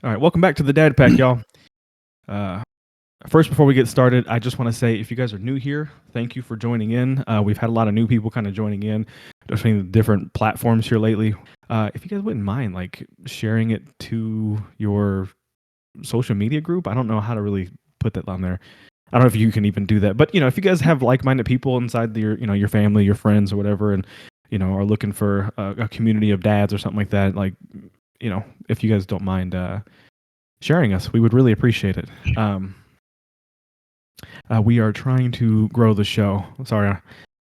All right, welcome back to the Dad Pack, y'all. First, before we get started, I just want to say if you guys are new here, thank you for joining in. We've had a lot of new people kind of joining in between the different platforms here lately. If you guys wouldn't mind, like sharing it to your social media group, I don't know how to really put that on there. I don't know if you can even do that, but if you guys have like-minded people inside your, your family, your friends, or whatever, and are looking for a community of dads or something like that, like if you guys don't mind sharing us, we would really appreciate it. We are trying to grow the show. Sorry, I'm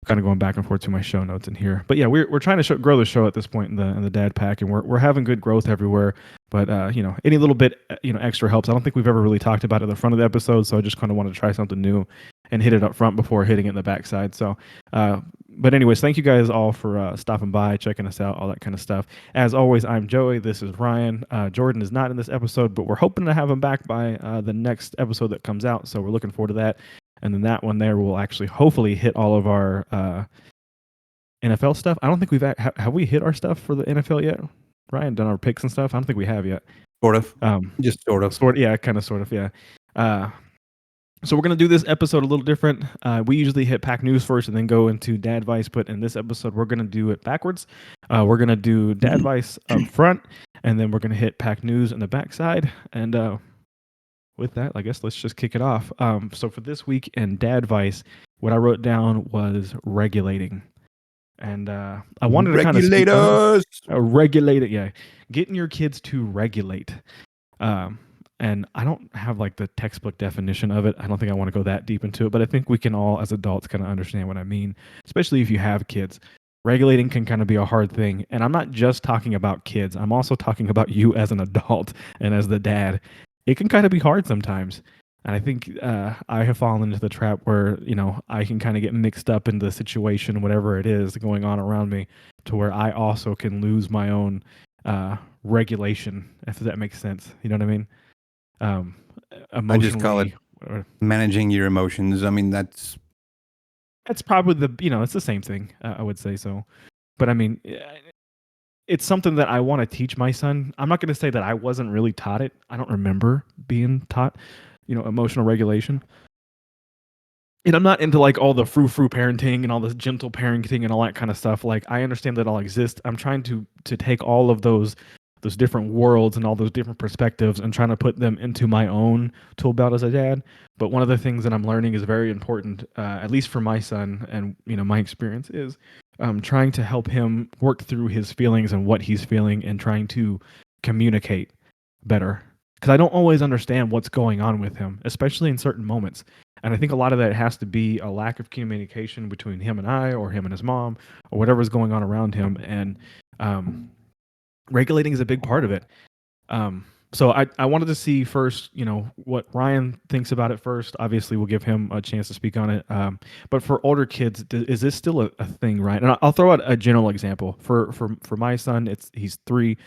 kind of going back and forth to my show notes in here, but yeah, we're trying to grow the show at this point in the Dad Pack, and we're having good growth everywhere. But any little bit extra helps. I don't think we've ever really talked about it at the front of the episode, so I just kind of wanted to try something new and hit it up front before hitting it in the backside. So, but anyways, thank you guys all for stopping by, checking us out, all that kind of stuff. As always, I'm Joey. This is Ryan. Jordan is not in this episode, but we're hoping to have him back by the next episode that comes out. So we're looking forward to that. And then that one there will actually hopefully hit all of our NFL stuff. I don't think we've have we hit our stuff for the NFL yet? Ryan, done our picks and stuff? I don't think we have yet. Sort of. Just sort of. Yeah, kind of, sort of, yeah. So we're going to do this episode a little different. We usually hit Pack News first and then go into Dadvise, but in this episode, we're going to do it backwards. We're going to do Dadvise up front, and then we're going to hit Pack News on the backside. And with that, I guess let's just kick it off. So for this week in Dadvise, what I wrote down was regulating. And I wanted to kind of speak on regulate it. Yeah, getting your kids to regulate. And I don't have like the textbook definition of it. I don't think I want to go that deep into it, but I think we can all, as adults, kind of understand what I mean, especially if you have kids. Regulating can kind of be a hard thing. And I'm not just talking about kids. I'm also talking about you as an adult and as the dad. It can kind of be hard sometimes. And I think I have fallen into the trap where, I can kind of get mixed up in the situation, whatever it is going on around me, to where I also can lose my own regulation, if that makes sense. You know what I mean? I just call it managing your emotions. I mean, that's probably it's the same thing. I would say so. But I mean, it's something that I want to teach my son. I'm not going to say that I wasn't really taught it. I don't remember being taught, emotional regulation. And I'm not into like all the frou-frou parenting and all this gentle parenting and all that kind of stuff. Like, I understand that all exists. I'm trying to take all of those different worlds and all those different perspectives and trying to put them into my own tool belt as a dad. But one of the things that I'm learning is very important, at least for my son, and my experience is trying to help him work through his feelings and what he's feeling, and trying to communicate better, because I don't always understand what's going on with him, especially in certain moments. And I think a lot of that has to be a lack of communication between him and I, or him and his mom, or whatever's going on around him. And regulating is a big part of it. So I wanted to see first, what Ryan thinks about it first. Obviously, we'll give him a chance to speak on it. But for older kids, is this still a thing, right? And I'll throw out a general example. For my son, he's 3.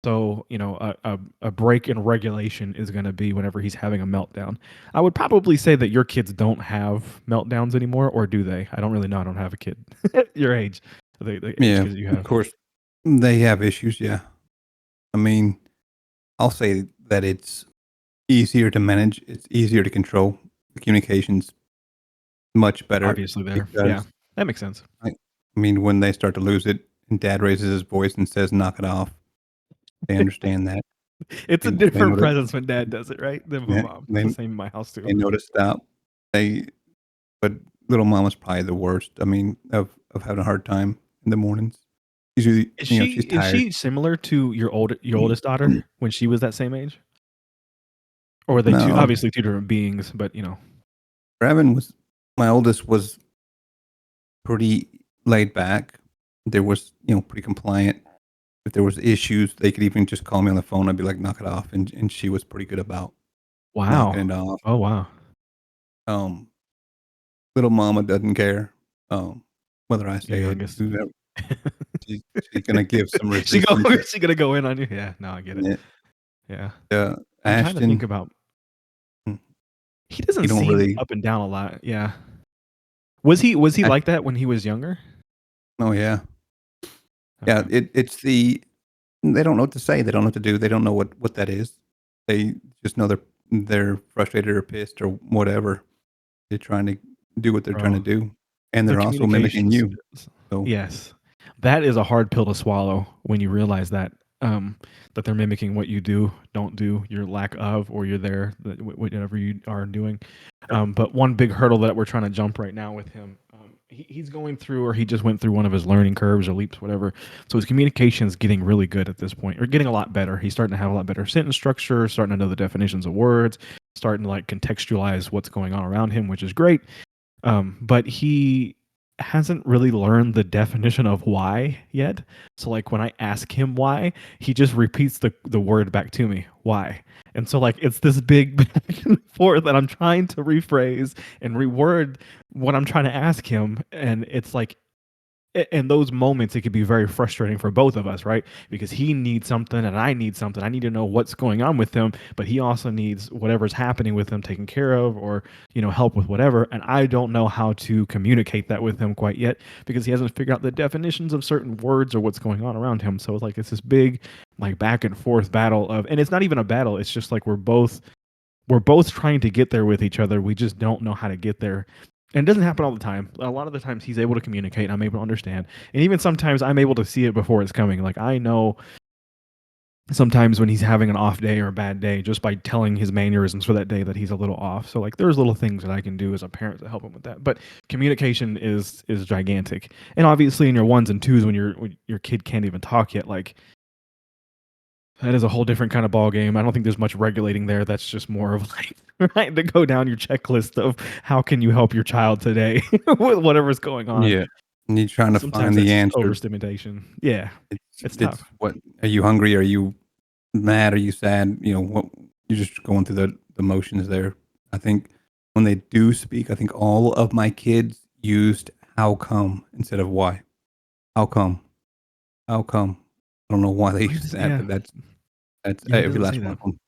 So, a break in regulation is going to be whenever he's having a meltdown. I would probably say that your kids don't have meltdowns anymore, or do they? I don't really know. I don't have a kid your age. The yeah, kids you have. Of course, they have issues, yeah. I mean, I'll say that it's easier to manage. It's easier to control. The communication's much better. Obviously there. Yeah, that makes sense. I mean, when they start to lose it and dad raises his voice and says, knock it off, they understand that. It's a different presence when dad does it, right? Than my mom. It's the same in my house too. They notice that. But little mama's probably the worst. I mean, of having a hard time in the mornings. Usually, she's tired. Is she similar to your oldest daughter when she was that same age? Or were they obviously two different beings, but Evan my oldest was pretty laid back. There was, pretty compliant. If there was issues, they could even just call me on the phone. I'd be like, knock it off. And she was pretty good about knocking it off. Oh, wow. Little mama doesn't care whether I say it. She's going to give some resistance. She's going to go in on you? Yeah, no, I get it. Yeah. I'm trying to think about... He doesn't seem really up and down a lot. Yeah. Was he like that when he was younger? Oh, yeah. Okay. Yeah, it's they don't know what to say. They don't know what to do. They don't know what that is. They just know they're frustrated or pissed or whatever. They're trying to do what they're trying to Bro, do, and the they're also mimicking communications. you. So Yes, that is a hard pill to swallow when you realize that that they're mimicking what you do, don't do, your lack of, or you're there, whatever you are doing. But one big hurdle that we're trying to jump right now with him, he's going through, or he just went through one of his learning curves or leaps, whatever. So his communication is getting really good at this point, or getting a lot better. He's starting to have a lot better sentence structure, starting to know the definitions of words, starting to like contextualize what's going on around him, which is great. But he hasn't really learned the definition of why yet. So like when I ask him why, he just repeats the word back to me, why. And so like it's this big back and forth that I'm trying to rephrase and reword what I'm trying to ask him. And it's like in those moments it could be very frustrating for both of us, right? Because he needs something and I need something. I need to know what's going on with him, but he also needs whatever's happening with him taken care of, or help with whatever, and I don't know how to communicate that with him quite yet because he hasn't figured out the definitions of certain words or what's going on around him. So it's like it's this big like back and forth battle of, and it's not even a battle, it's just like we're both trying to get there with each other. We just don't know how to get there. And it doesn't happen all the time. A lot of the times he's able to communicate, I'm able to understand. And even sometimes I'm able to see it before it's coming. Like I know sometimes when he's having an off day or a bad day just by telling his mannerisms for that day that he's a little off. So like there's little things that I can do as a parent to help him with that. But communication is gigantic. And obviously in your ones and twos when your kid can't even talk yet, like that is a whole different kind of ball game. I don't think there's much regulating there. That's just more of like right to go down your checklist of how can you help your child today with whatever's going on. yeah, and you're trying to Sometimes find that's the just answer. overstimulation. Yeah, it's It's tough. what are you hungry? Are you mad? Are you sad? What you're just going through the motions there. I think when they do speak, I think all of my kids used how come instead of why. How come? How come? I don't know why they Oh, use that, yeah, but that's yeah. He every doesn't last say one that. of them.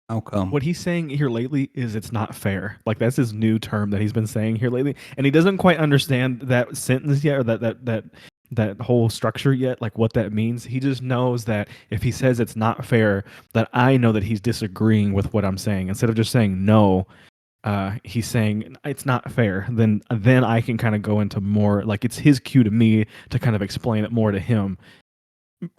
How come? What he's saying here lately is it's not fair. Like that's his new term that he's been saying here lately, and he doesn't quite understand that sentence yet, or that whole structure yet, like what that means. He just knows that if he says it's not fair, that I know that he's disagreeing with what I'm saying. Instead of just saying no, he's saying it's not fair. Then I can kind of go into more like it's his cue to me to kind of explain it more to him.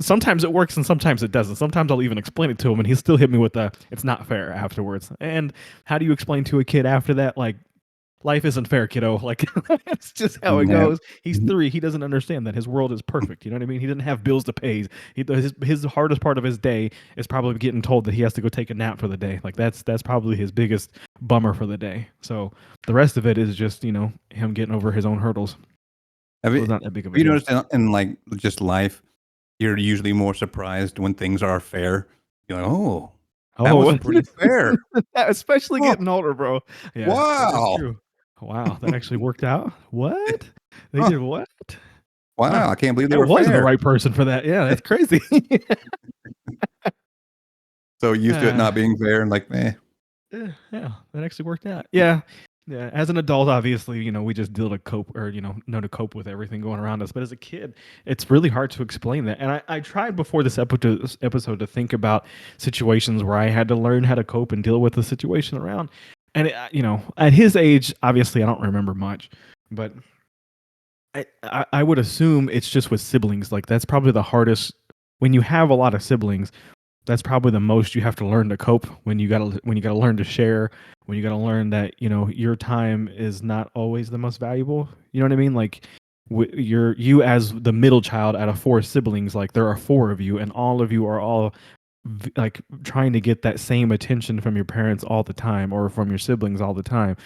Sometimes it works and sometimes it doesn't. Sometimes I'll even explain it to him and he'll still hit me with the it's not fair afterwards. And how do you explain to a kid after that? Like, life isn't fair, kiddo. Like, it's just how it Yeah. goes. He's 3. He doesn't understand that his world is perfect. You know what I mean? He doesn't have bills to pay. His hardest part of his day is probably getting told that he has to go take a nap for the day. Like, that's probably his biggest bummer for the day. So the rest of it is just, him getting over his own hurdles. Have So you, it's not that big of a have you deal. noticed in like just life, you're usually more surprised when things are fair. You're like, oh, that was Oh, pretty fair. especially Oh, getting older, bro. Yeah, that is wow. true. Wow, that actually worked out. What? They Huh, did what? Huh. wow. I can't believe they I were wasn't the fair. right person for that. Yeah, that's crazy. So used to it uh, not being fair and like, yeah, that actually worked out. Yeah. Yeah, as an adult, obviously, we just deal to cope, or know to cope with everything going around us. But as a kid, it's really hard to explain that. And I tried before this episode to think about situations where I had to learn how to cope and deal with the situation around. And at his age, obviously, I don't remember much, but I would assume it's just with siblings. Like that's probably the hardest when you have a lot of siblings. That's probably the most you have to learn to cope when you gotta learn to share, when you gotta learn that your time is not always the most valuable. You know what I mean? Like you as the middle child out of 4 siblings, like there are 4 of you, and all of you are all like trying to get that same attention from your parents all the time or from your siblings all the time.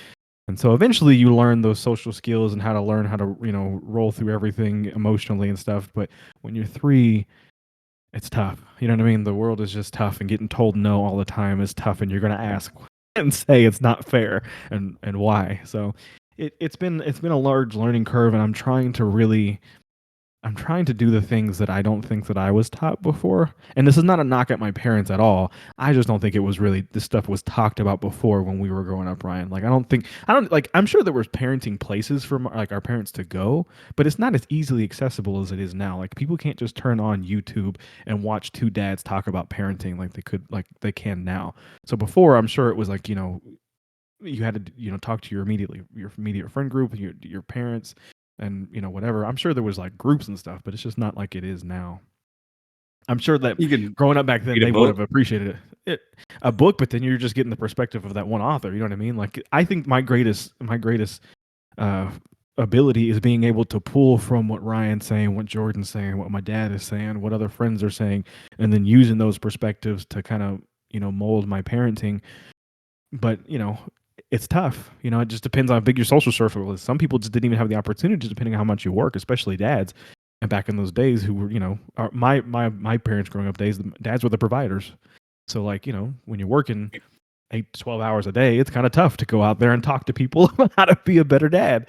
And so eventually you learn those social skills and how to learn how to roll through everything emotionally and stuff. But when you're 3, it's tough. You know what I mean? The world is just tough, and getting told no all the time is tough, and you're going to ask and say it's not fair, and why. So it's been a large learning curve, and I'm trying to really I'm trying to do the things that I don't think that I was taught before. And this is not a knock at my parents at all. I just don't think it was really this stuff was talked about before when we were growing up, Ryan. Like I don't like I'm sure there was parenting places for like our parents to go, but it's not as easily accessible as it is now. Like people can't just turn on YouTube and watch two dads talk about parenting like they can now. So before, I'm sure it was like, you had to talk to your immediate friend group, your parents, and whatever. I'm sure there was like groups and stuff, but it's just not like it is now. I'm sure that You could growing up back then read a they would have book. appreciated a book, but then you're just getting the perspective of that one author. You know what I mean? Like I think my greatest uh, ability is being able to pull from what Ryan's saying, what Jordan's saying, what my dad is saying, what other friends are saying, and then using those perspectives to kind of mold my parenting. But it's tough. It just depends on how big your social circle is. Some people just didn't even have the opportunity, just depending on how much you work, especially dads. And back in those days, who were my parents growing up days, the dads were the providers. So like when you're working 8 to 12 hours a day, it's kind of tough to go out there and talk to people about how to be a better dad.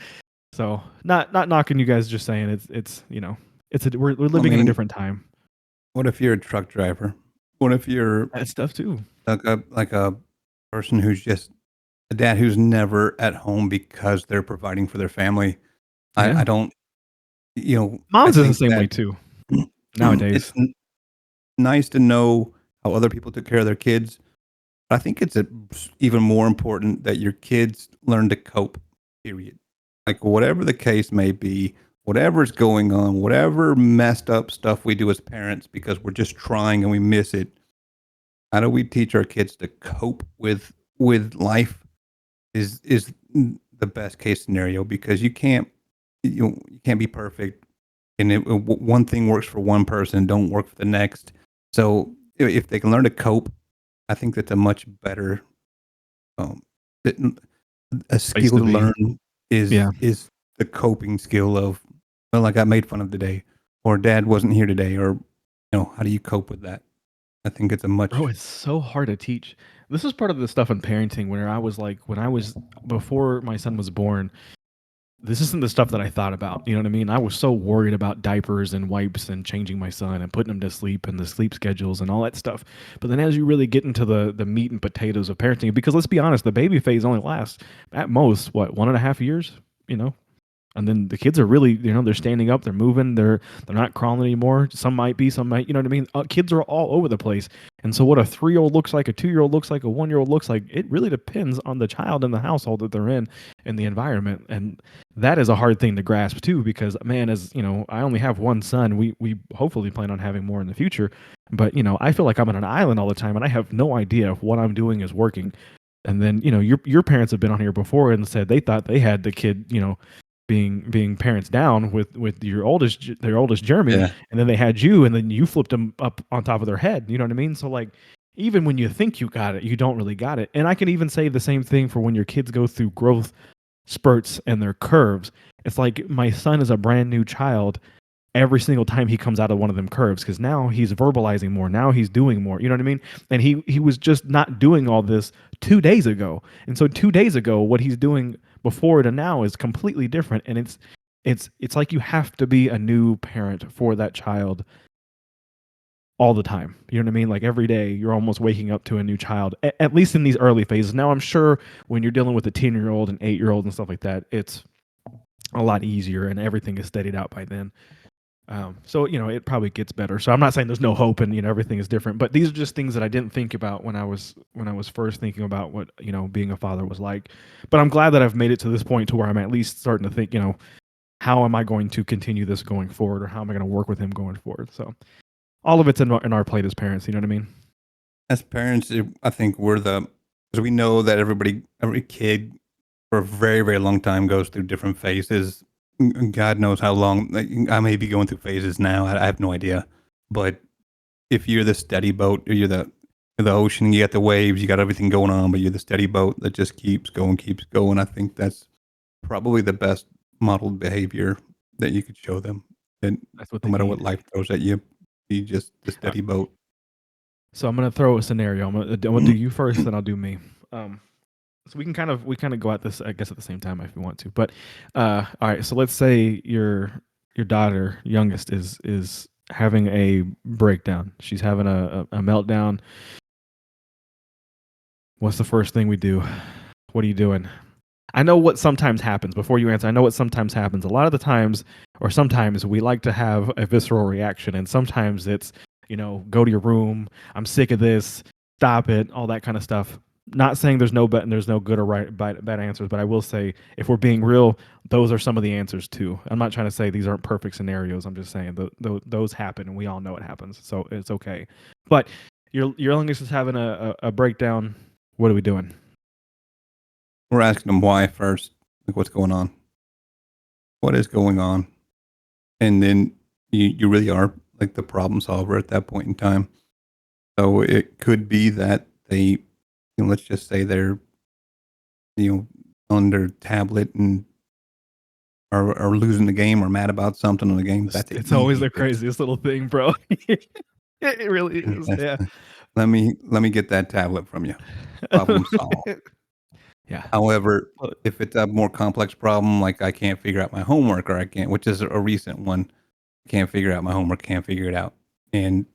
So not knocking you guys, just saying we're I living in a mean, different time. what if you're a truck driver? What if you're That's tough too. like a person who's just a dad who's never at home because they're providing for their family? I Yeah, don't, I moms is the think same that way too it's nowadays. nice to know how other people took care of their kids. I think it's even more important that your kids learn to cope, period. Like, whatever the case may be, whatever's going on, whatever messed up stuff we do as parents because we're just trying and we miss it. How do we teach our kids to cope with life is the best case scenario, because you can't be perfect, and one thing works for one person don't work for the next. So if they can learn to cope, I think that's a much better um, it- a Place skill to to be. learn Yeah. is the coping skill of, well, I got made fun of today, or dad wasn't here today, or how do you cope with that? I think it's a Bro, much it's so hard to teach. This is part of the stuff in parenting where when I was before my son was born, this isn't the stuff that I thought about. You know what I mean? I was so worried about diapers and wipes and changing my son and putting him to sleep and the sleep schedules and all that stuff. But then as you really get into the meat and potatoes of parenting, because let's be honest, the baby phase only lasts at most, what, 1.5 years? You know, and then the kids are really they're standing up, they're moving, they're not crawling anymore. Some might be, some might, you know what I mean. Kids are all over the place. And so what a 3-year-old looks like, a 2-year-old looks like, a 1-year-old looks like, it really depends on the child and the household that they're in and the environment. And that is a hard thing to grasp too, because man, as I only have one son. We hopefully plan on having more in the future, but I feel like I'm on an island all the time and I have no idea if what I'm doing is working. And then your parents have been on here before and said they thought they had the kid being parents down with their oldest Jeremy, yeah. and then they had you, and then you flipped them up on top of their head. You know what I mean? So like, even when you think you got it, you don't really got it. And I can even say the same thing for when your kids go through growth spurts and their curves. It's like my son is a brand new child every single time he comes out of one of them curves, because now he's verbalizing more, now he's doing more, you know what I mean. And he was just not doing all this 2 days ago, and so 2 days ago what he's doing before to now is completely different. And it's like you have to be a new parent for that child all the time, you know what I mean. Like every day you're almost waking up to a new child, at least in these early phases. Now I'm sure when you're dealing with a 10-year-old and 8-year-old and stuff like that, it's a lot easier and everything is steadied out by then. So it probably gets better. So I'm not saying there's no hope and everything is different, but these are just things that I didn't think about when I was first thinking about what being a father was like. But I'm glad that I've made it to this point to where I'm at least starting to think, how am I going to continue this going forward, or how am I going to work with him going forward? So all of it's in our plate as parents. You know what I mean? As parents, I think because we know that every kid for a very, very long time goes through different phases. God knows how long. Like, I may be going through phases now. I have no idea. But if you're the steady boat, or you're the ocean, you got the waves, you got everything going on, but you're the steady boat that just keeps going, keeps going. I think that's probably the best modeled behavior that you could show them. And That's what no they matter what need. life throws at you, be just the Uh, steady boat. so I'm gonna throw a scenario. I'm gonna do you first, then I'll do me. So we kind of go at this, I guess, at the same time if you want to. But all right, so let's say your daughter, youngest, is having a breakdown. She's having a meltdown. What's the first thing we do? What are you doing? I know what sometimes happens. Before you answer, I know what sometimes happens. A lot of the times, or sometimes, we like to have a visceral reaction, and sometimes it's, go to your room. I'm sick of this. Stop it. All that kind of stuff. Not saying there's no good or bad answers, but I will say, if we're being real, those are some of the answers too. I'm not trying to say these aren't perfect scenarios. I'm just saying those happen, and we all know it happens, so it's okay. But your youngest is having a breakdown. What are we doing? We're asking them why first, like what's going on, what is going on, and then you really are like the problem solver at that point in time. So it could be that they, let's just say they're, on their tablet and are losing the game or mad about something in the game. That's an It's always easy the fix. craziest little thing, bro. It really is. Yes. Yeah. Let me get that tablet from you. Problem solved. Yeah. However, Well, if it's a more complex problem, like I can't figure out my homework, or I can't, which is a recent one, can't figure out my homework, can't figure it out, and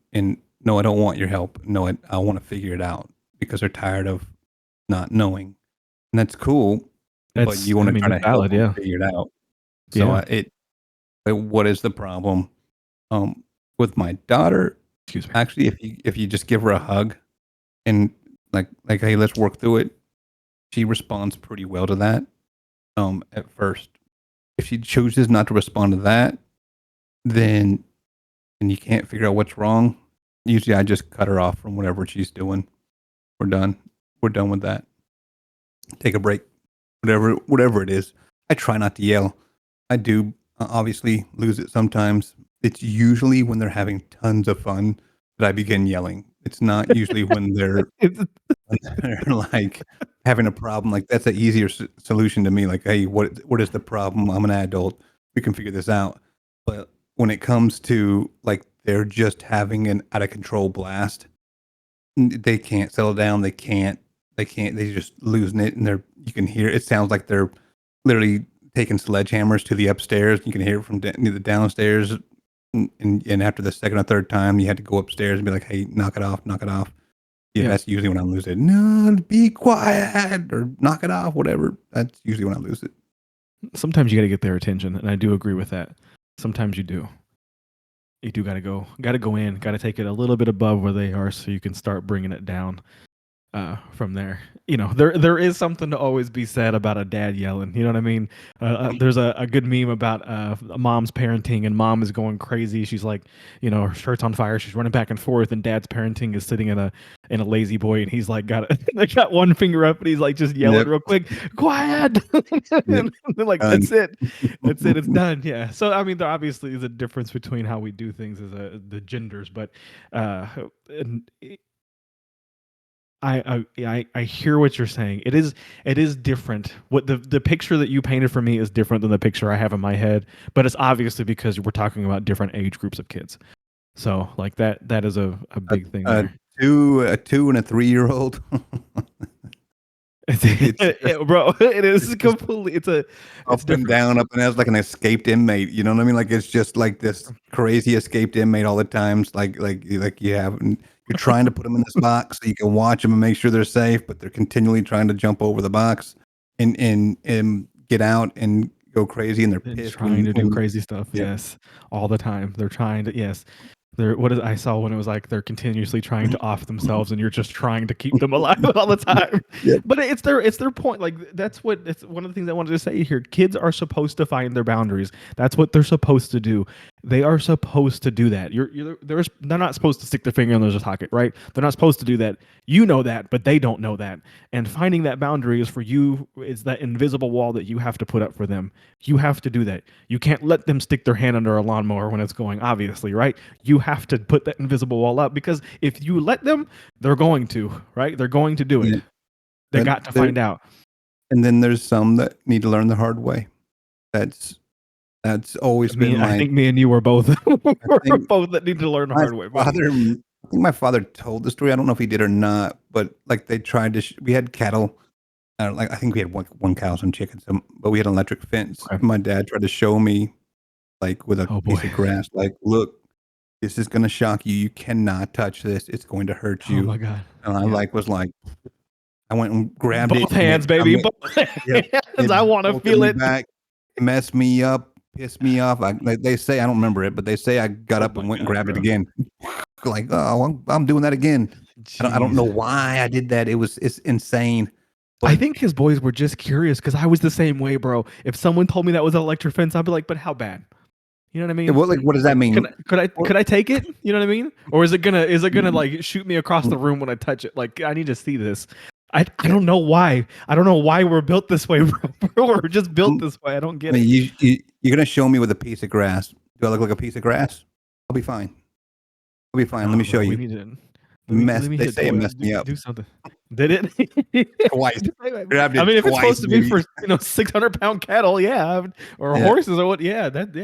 no, I don't want your help. No, I want to figure it out because they're tired of not knowing, and that's cool, but you want to try That's to help valid. them Yeah. figure it out. So Yeah. but what is the problem? Um, with my daughter, Excuse me. actually, if you just give her a hug and like hey, let's work through it, she responds pretty well to that. At first, if she chooses not to respond to that, then and you can't figure out what's wrong, usually I just cut her off from whatever she's doing. We're done. We're done with that. Take a break. Whatever it is. I try not to yell. I do obviously lose it sometimes. It's usually when they're having tons of fun that I begin yelling. It's not usually when they're like having a problem. Like that's an easier solution to me. Like, hey, what is the problem? I'm an adult. We can figure this out. But when it comes to like they're just having an out of control blast, they can't settle down. They can't. They can't. They're just losing it, and you can hear. It sounds like they're literally taking sledgehammers to the upstairs. You can hear it from the downstairs. And after the second or third time, you had to go upstairs and be like, "Hey, knock it off, knock it off." Yeah, Yeah. that's usually when I lose it. No, be quiet or knock it off, whatever. That's usually when I lose it. Sometimes you got to get their attention, and I do agree with that. Sometimes you do. You do got to go in, got to take it a little bit above where they are, so you can start bringing it down. From there. There is something to always be said about a dad yelling. You know what I mean? There's a good meme about mom's parenting, and mom is going crazy. She's like, her shirt's on fire. She's running back and forth, and dad's parenting is sitting in a lazy boy, and he's like got one finger up, and he's like just yelling Yep. real quick, quiet. Yep. And they're like, Done. that's it, it's done. Yeah. So I mean, there obviously is a difference between how we do things as the genders, but and I hear what you're saying. It is different. What the picture that you painted for me is different than the picture I have in my head, but it's obviously because we're talking about different age groups of kids. So like that is a a, big thing a there. a 2 and a 3-year-old. It's just Bro, it is it's just completely it's up and different. down, up and down. It's like an escaped inmate. You know what I mean? Like it's just like this crazy escaped inmate all the times. Like you have, and you're trying to put them in this box so you can watch them and make sure they're safe, but they're continually trying to jump over the box and get out and go crazy, and they're And pissed trying to do when crazy stuff. yeah. Yes, all the time. They're trying to. Yes, I saw when it was like they're continuously trying to off themselves, and you're just trying to keep them alive all the time. Yep. But it's their point. Like that's what it's one of the things I wanted to say here. Kids are supposed to find their boundaries. That's what they're supposed to do. They are supposed to do that. They're not supposed to stick their finger in their socket, right? They're not supposed to do that. You know that, but they don't know that. And finding that boundary is for you. Is that invisible wall that you have to put up for them. You have to do that. You can't let them stick their hand under a lawnmower when it's going, obviously, right? You have to put that invisible wall up because if you let them, they're going to, right? They're going to do it. Yeah. They But got to find out. and then there's some that need to learn the hard way. That's that's always been I my think me and you were both I we're think both that need to learn the my hard way, buddy. father I think my father told the story. I don't know if he did or not, but like they tried to we had cattle. Like I think we had one cow, some chickens, but we had an electric fence. Okay. My dad tried to show me like with a Oh piece boy. of grass. Like, look, this is going to shock you. You cannot touch this. It's going to hurt Oh you. my god. And I Yep. was like, I went and grabbed Both it, and hands, baby. Both hands. it I want to bolted feel me it. back, messed me up, pissed me off. Like they say, I don't remember it, but they say I got Oh up my and went and god, grabbed it bro. again. Like, oh, I'm doing that again. I don't know Jeez. why I did that. It's insane. I But think his boys were just curious because I was the same way, bro. If someone told me that was an electric fence, I'd be like, but how bad? You know what I mean? what does that Like, mean? could I take it? You know what I mean? Or is it gonna like shoot me across the room when I touch it? Like, I need to see this. I don't know why. I don't know why we're built this way, bro. We're just built this way. I don't I get mean, it. you're gonna show me with a piece of grass. Do I look like a piece of grass? I'll be fine. I'll be fine. Let No, me show bro. We you. need to let Mess. me They hit say it toys. messed me up Do something. Did it? twice. Grabbed I it mean, if it's twice, supposed to be baby. for 600-pound cattle, yeah, or Yeah. horses or what, yeah, that's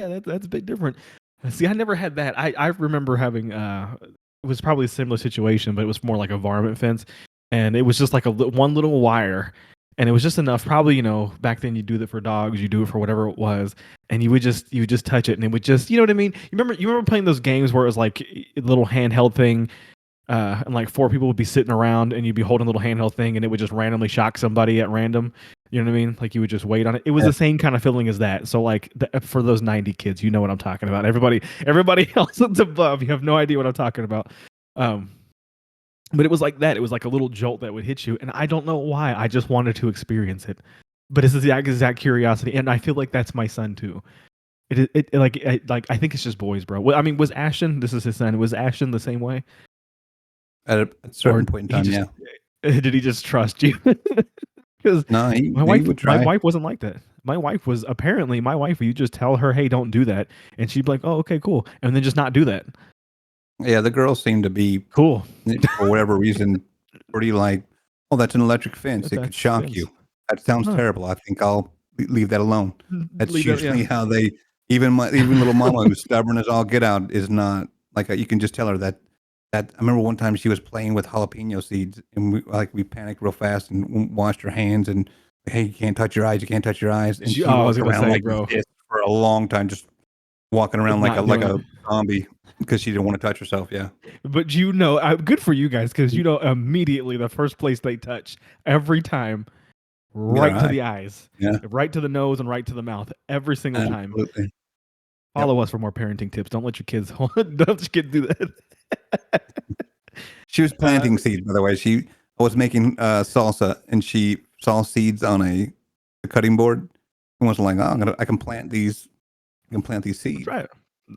a bit different. See, I never had that. I remember having it was probably a similar situation, but it was more like a varmint fence, and it was just like one little wire, and it was just enough. Probably back then you do that for dogs, you do it for whatever it was, and you would just touch it, and it would just what I mean. You remember playing those games where it was like a little handheld thing and like four people would be sitting around and you'd be holding a little handheld thing and it would just randomly shock somebody at random. You know what I mean? Like you would just wait on it. It was Yeah. the same kind of feeling as that. So like for those 90 kids, you know what I'm talking about. Everybody else that's above, you have no idea what I'm talking about. Um, but it was like that. It was like a little jolt that would hit you, and I don't know why. I just wanted to experience it. But it's the exact curiosity, and I feel like that's my son too. Like I think it's just boys, bro. Well, I mean, was Ashton? This is his son. Was Ashton the same way? At a Or certain point in he time, just yeah. did he just trust you? Because No, my he would my try. wife wasn't like that. My wife. You just tell her, "Hey, don't do that," and she'd be like, "Oh, okay, cool," and then just not do that. Yeah, the girls seem to be, Cool. for whatever reason, pretty like, oh, that's an electric fence. It could That's shock Vince. you. That sounds Huh. terrible. I think I'll leave that alone. That's Leave that. Yeah. usually how they. Even little mama who's stubborn as all get out is not like you can just tell her that. That I remember one time she was playing with jalapeno seeds and we panicked real fast and washed her hands and hey, you can't touch your eyes. You can't touch your eyes. And she I was walked gonna around say, like bro, this for a long time, just walking around like not doing a it. zombie because she didn't want to touch herself. Yeah. But good for you guys because immediately the first place they touch every time, Get her right to eye. the eyes, Yeah. right to the nose, and right to the mouth every single time. Absolutely. Yep. Follow us for more parenting tips. Don't let your kids don't let your kids do that. She was planting seeds, by the way. I was making salsa, and she saw seeds on a cutting board, and was like, "Oh, I can plant these. I can plant these That's seeds." right.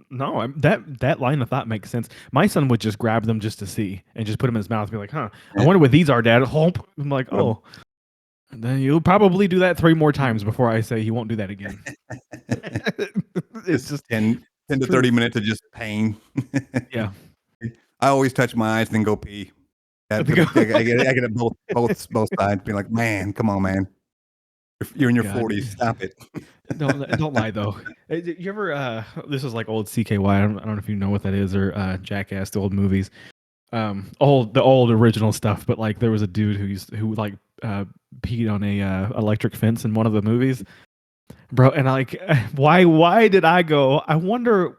No, that line of thought makes sense. My son would just grab them just to see and just put them in his mouth and be like, "Huh, I Yeah. wonder what these are, Dad." Hope I'm like, Put 'em- "Oh." And then you'll probably do that 3 more times before I say he won't do that again. It's Just just 10 to true. 30 minutes of just pain. Yeah. I always touch my eyes, then go pee. I I think get it both sides. Be like, man, come on, man. You're in your God. 40s. Stop it. Don't lie though. You ever this is like old CKY. I don't know if you know what that is or Jackass, the old movies. The old original stuff, but like there was a dude who like peed on a electric fence in one of the movies. Bro, and like why did I go? I wonder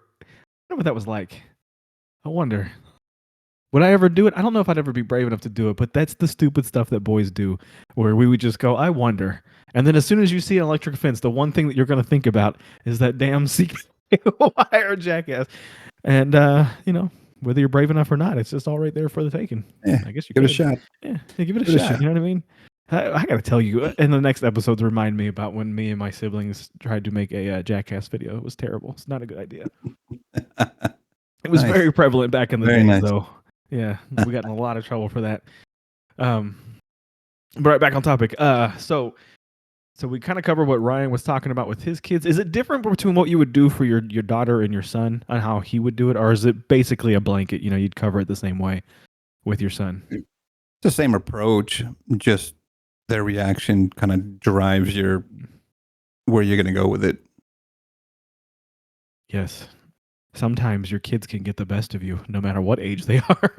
what that was like. I wonder. Would I ever do it? I don't know if I'd ever be brave enough to do it, but that's the stupid stuff that boys do, where we would just go, I wonder. And then as soon as you see an electric fence, the one thing that you're going to think about is that damn CKY or Jackass. And, whether you're brave enough or not, it's just all right there for the taking. Yeah, I guess you give it a could. shot. Yeah, give it a Give it a shot. shot. You know what I mean? I got to tell you, in the next episodes, remind me about when me and my siblings tried to make a Jackass video. It was terrible. It's not a good idea. It was Nice. very prevalent back in the Very days, nice. though. Yeah, we got in a lot of trouble for that. But right back on topic. So we kind of covered what Ryan was talking about with his kids. Is it different between what you would do for your daughter and your son on how he would do it, or is it basically a blanket? You'd cover it the same way with your son. It's the same approach, just their reaction kind of drives where you're going to go with it. Yes. sometimes your kids can get the best of you no matter what age they are.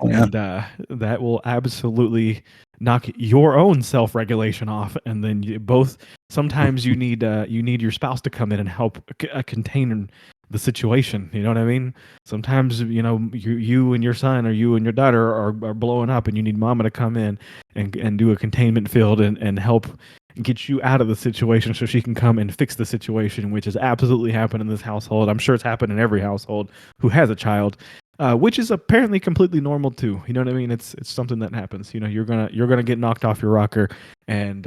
Oh, yeah. And that will absolutely knock your own self-regulation off. And then you both, sometimes you need your spouse to come in and help contain the situation. You know what I mean? Sometimes, you and your son or you and your daughter are blowing up, and you need mama to come in and do a containment field and help get you out of the situation so she can come and fix the situation, which has absolutely happened in this household. I'm sure it's happened in every household who has a child, which is apparently completely normal too. You know what I mean? It's something that happens. You're gonna get knocked off your rocker, and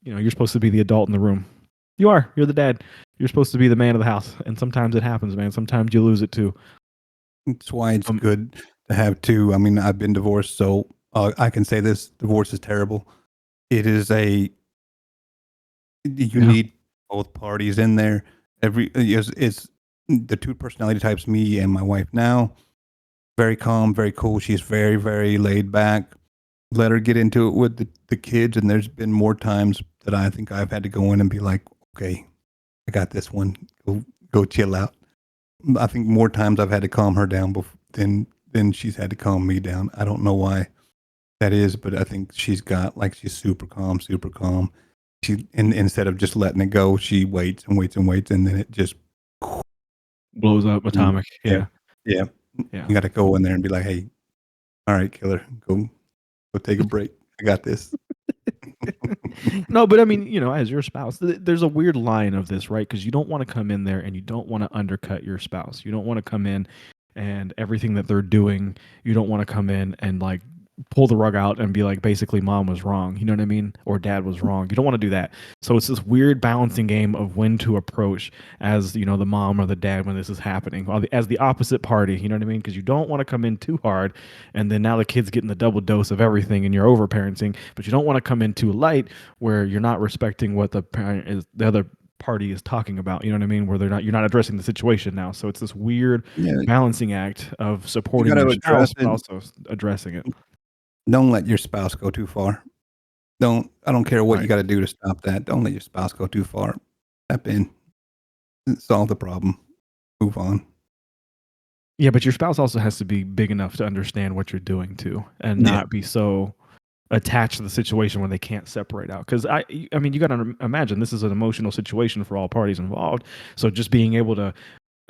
you're supposed to be the adult in the room. You're the dad. You're supposed to be the man of the house, and sometimes it happens, man. Sometimes you lose it too. That's why it's good to have two. I mean, I've been divorced, so I can say this: divorce is terrible. It is you need both parties in there. It's the two personality types, me and my wife now. Very calm, very cool. She's very, very laid back. Let her get into it with the kids, and there's been more times that I think I've had to go in and be like, okay, I got this one. Go chill out. I think more times I've had to calm her down than she's had to calm me down. I don't know why that is, but I think she's super calm, super calm. And instead of just letting it go, she waits and waits and waits, and then it just blows up atomic. Yeah. You got to go in there and be like, hey, all right, killer, go take a break. I got this. No, but I mean, as your spouse, there's a weird line of this, right? Because you don't want to come in there and you don't want to undercut your spouse. You don't want to come in and everything that they're doing, you don't want to come in and like pull the rug out and be like, basically, mom was wrong. You know what I mean? Or dad was wrong. You don't want to do that. So it's this weird balancing game of when to approach as, the mom or the dad when this is happening, as the opposite party. You know what I mean? Because you don't want to come in too hard, and then now the kid's getting the double dose of everything and you're over parenting, but you don't want to come in too light where you're not respecting what the parent is, the other party is talking about. You know what I mean? Where you're not addressing the situation now. So it's this weird balancing act of supporting your spouse but also addressing it. Don't let your spouse go too far. I don't care what you got to do to stop that. Don't let your spouse go too far. Step in, solve the problem, move on. Yeah, but your spouse also has to be big enough to understand what you're doing too, and not be so attached to the situation when they can't separate out. Because I mean, you got to imagine this is an emotional situation for all parties involved. So just being able to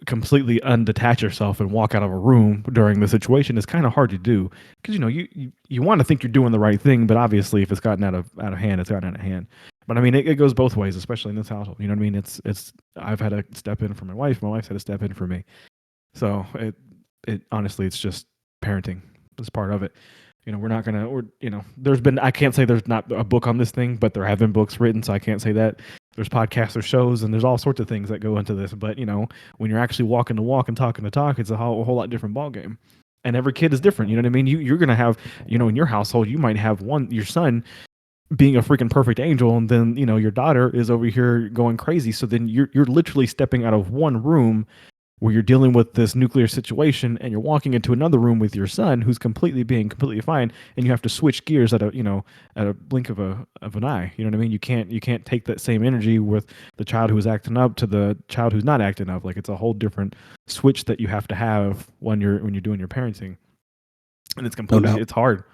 completely undetach yourself and walk out of a room during the situation is kind of hard to do, because you want to think you're doing the right thing, but obviously if it's gotten out of hand, it's gotten out of hand. But I mean, it goes both ways, especially in this household. You know what I mean? It's I've had to step in for my wife. My wife's had to step in for me. So it honestly, it's just parenting. It's part of it. We're not gonna, or there's been, I can't say there's not a book on this thing, but there have been books written, so I can't say that. There's podcasts, there's shows, and there's all sorts of things that go into this. But when you're actually walking the walk and talking the talk, it's a whole lot different ballgame. And every kid is different. You know what I mean? You're gonna have, in your household, you might have your son being a freaking perfect angel, and then your daughter is over here going crazy. So then you're literally stepping out of one room where you're dealing with this nuclear situation, and you're walking into another room with your son who's completely fine, and you have to switch gears at a blink of an eye. You know what I mean? You can't take that same energy with the child who is acting up to the child who's not acting up. Like, it's a whole different switch that you have to have when you're doing your parenting, and it's it's hard.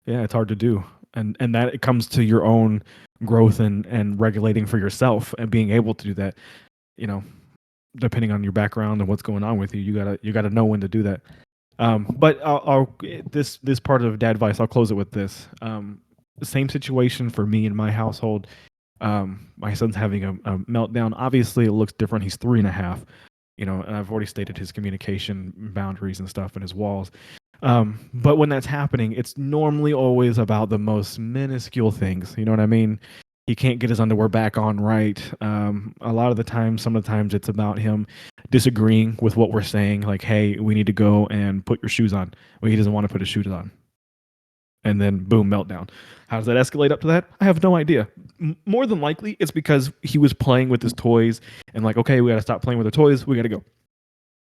Yeah, it's hard to do, and that it comes to your own growth and regulating for yourself and being able to do that. Depending on your background and what's going on with you, you gotta know when to do that. But I'll this part of Dadvise, I'll close it with this. Same situation for me in my household. My son's having a meltdown. Obviously, it looks different. He's 3.5. And I've already stated his communication boundaries and stuff and his walls. But when that's happening, it's normally always about the most minuscule things. You know what I mean? He can't get his underwear back on right. A lot of the time, some of the times, it's about him disagreeing with what we're saying. Like, hey, we need to go and put your shoes on. Well, he doesn't want to put his shoes on. And then, boom, meltdown. How does that escalate up to that? I have no idea. More than likely, it's because he was playing with his toys and like, okay, we got to stop playing with the toys. We got to go.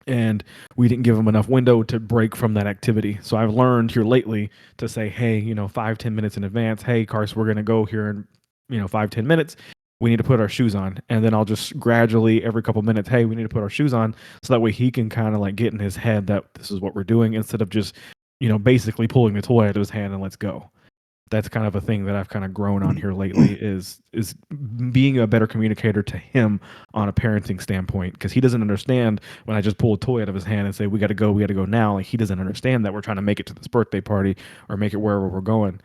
And we didn't give him enough window to break from that activity. So I've learned here lately to say, hey, 5-10 minutes in advance. Hey, Carson, we're going to go here in 5-10 minutes. we need to put our shoes on. And then I'll just gradually, every couple minutes, hey, we need to put our shoes on. So that way he can kind of like get in his head that this is what we're doing, instead of just, basically pulling the toy out of his hand and let's go. That's kind of a thing that I've kind of grown on here lately, is being a better communicator to him on a parenting standpoint, because he doesn't understand when I just pull a toy out of his hand and say we got to go now. Like, he doesn't understand that we're trying to make it to this birthday party or make it wherever we're going.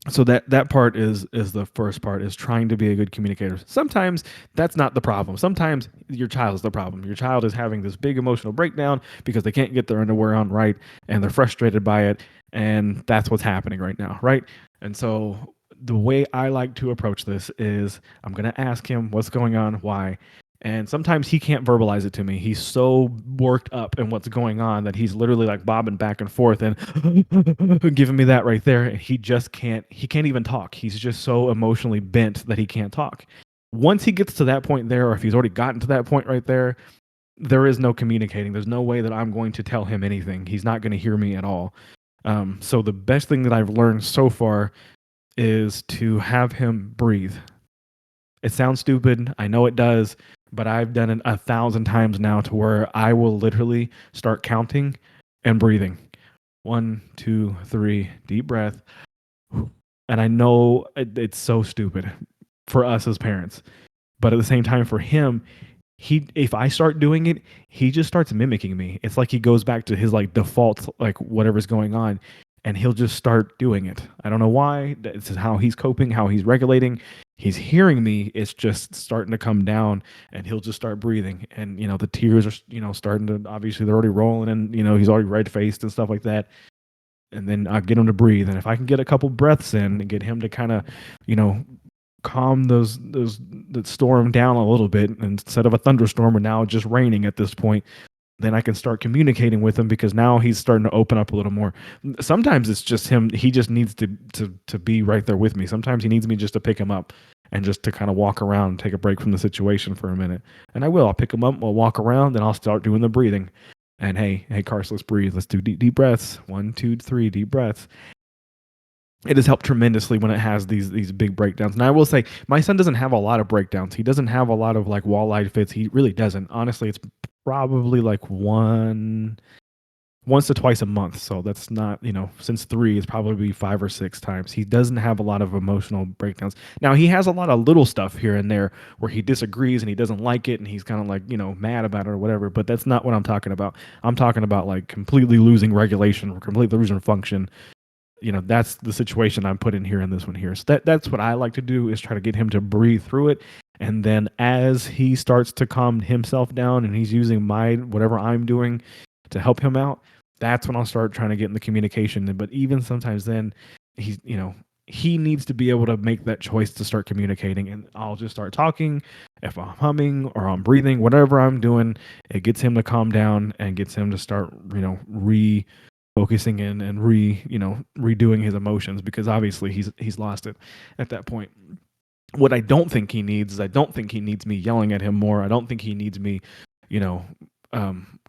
So that part is the first part, is trying to be a good communicator. Sometimes that's not the problem. Sometimes your child is the problem. Your child is having this big emotional breakdown because they can't get their underwear on right and they're frustrated by it, and that's what's happening right now, right? And so the way I like to approach this is I'm going to ask him what's going on, why. And sometimes he can't verbalize it to me. He's so worked up in what's going on that he's literally like bobbing back and forth and giving me that right there. And he can't even talk. He's just so emotionally bent that he can't talk. Once he gets to that point there, or if he's already gotten to that point right there, there is no communicating. There's no way that I'm going to tell him anything. He's not going to hear me at all. So the best thing that I've learned so far is to have him breathe. It sounds stupid. I know it does, but I've done it 1,000 times now, to where I will literally start counting and breathing. 1, 2, 3, deep breath. And I know it's so stupid for us as parents, but at the same time for him, if I start doing it, he just starts mimicking me. It's like he goes back to his like default, like whatever's going on, and he'll just start doing it. I don't know why. This is how he's coping, how he's regulating. He's hearing me. It's just starting to come down, and he'll just start breathing. And the tears are starting to, obviously they're already rolling, and he's already red faced and stuff like that. And then I get him to breathe, and if I can get a couple breaths in and get him to kind of calm the storm down a little bit, and instead of a thunderstorm, we're now just raining at this point, then I can start communicating with him, because now he's starting to open up a little more. Sometimes it's just him. He just needs to be right there with me. Sometimes he needs me just to pick him up and just to kind of walk around and take a break from the situation for a minute. And I'll pick him up, we'll walk around, then I'll start doing the breathing. And hey, Carson, let's breathe. Let's do deep breaths. 1, 2, 3 deep breaths. It has helped tremendously when it has these big breakdowns. And I will say, my son doesn't have a lot of breakdowns. He doesn't have a lot of like wall-eyed fits. He really doesn't. Honestly, it's probably like once to twice a month. So that's not, since 3, it's probably 5 or 6 times. He doesn't have a lot of emotional breakdowns. Now, he has a lot of little stuff here and there where he disagrees and he doesn't like it, and he's kind of like, mad about it or whatever. But that's not what I'm talking about. I'm talking about like completely losing regulation or completely losing function. That's the situation I'm put in here in this one here. So that's what I like to do, is try to get him to breathe through it. And then as he starts to calm himself down and he's using whatever I'm doing to help him out, that's when I'll start trying to get in the communication. But even sometimes then he needs to be able to make that choice to start communicating, and I'll just start talking. If I'm humming or I'm breathing, whatever I'm doing, it gets him to calm down and gets him to start, focusing in and redoing his emotions, because obviously he's lost it at that point. What I don't think he needs is, I don't think he needs me yelling at him more. I don't think he needs me,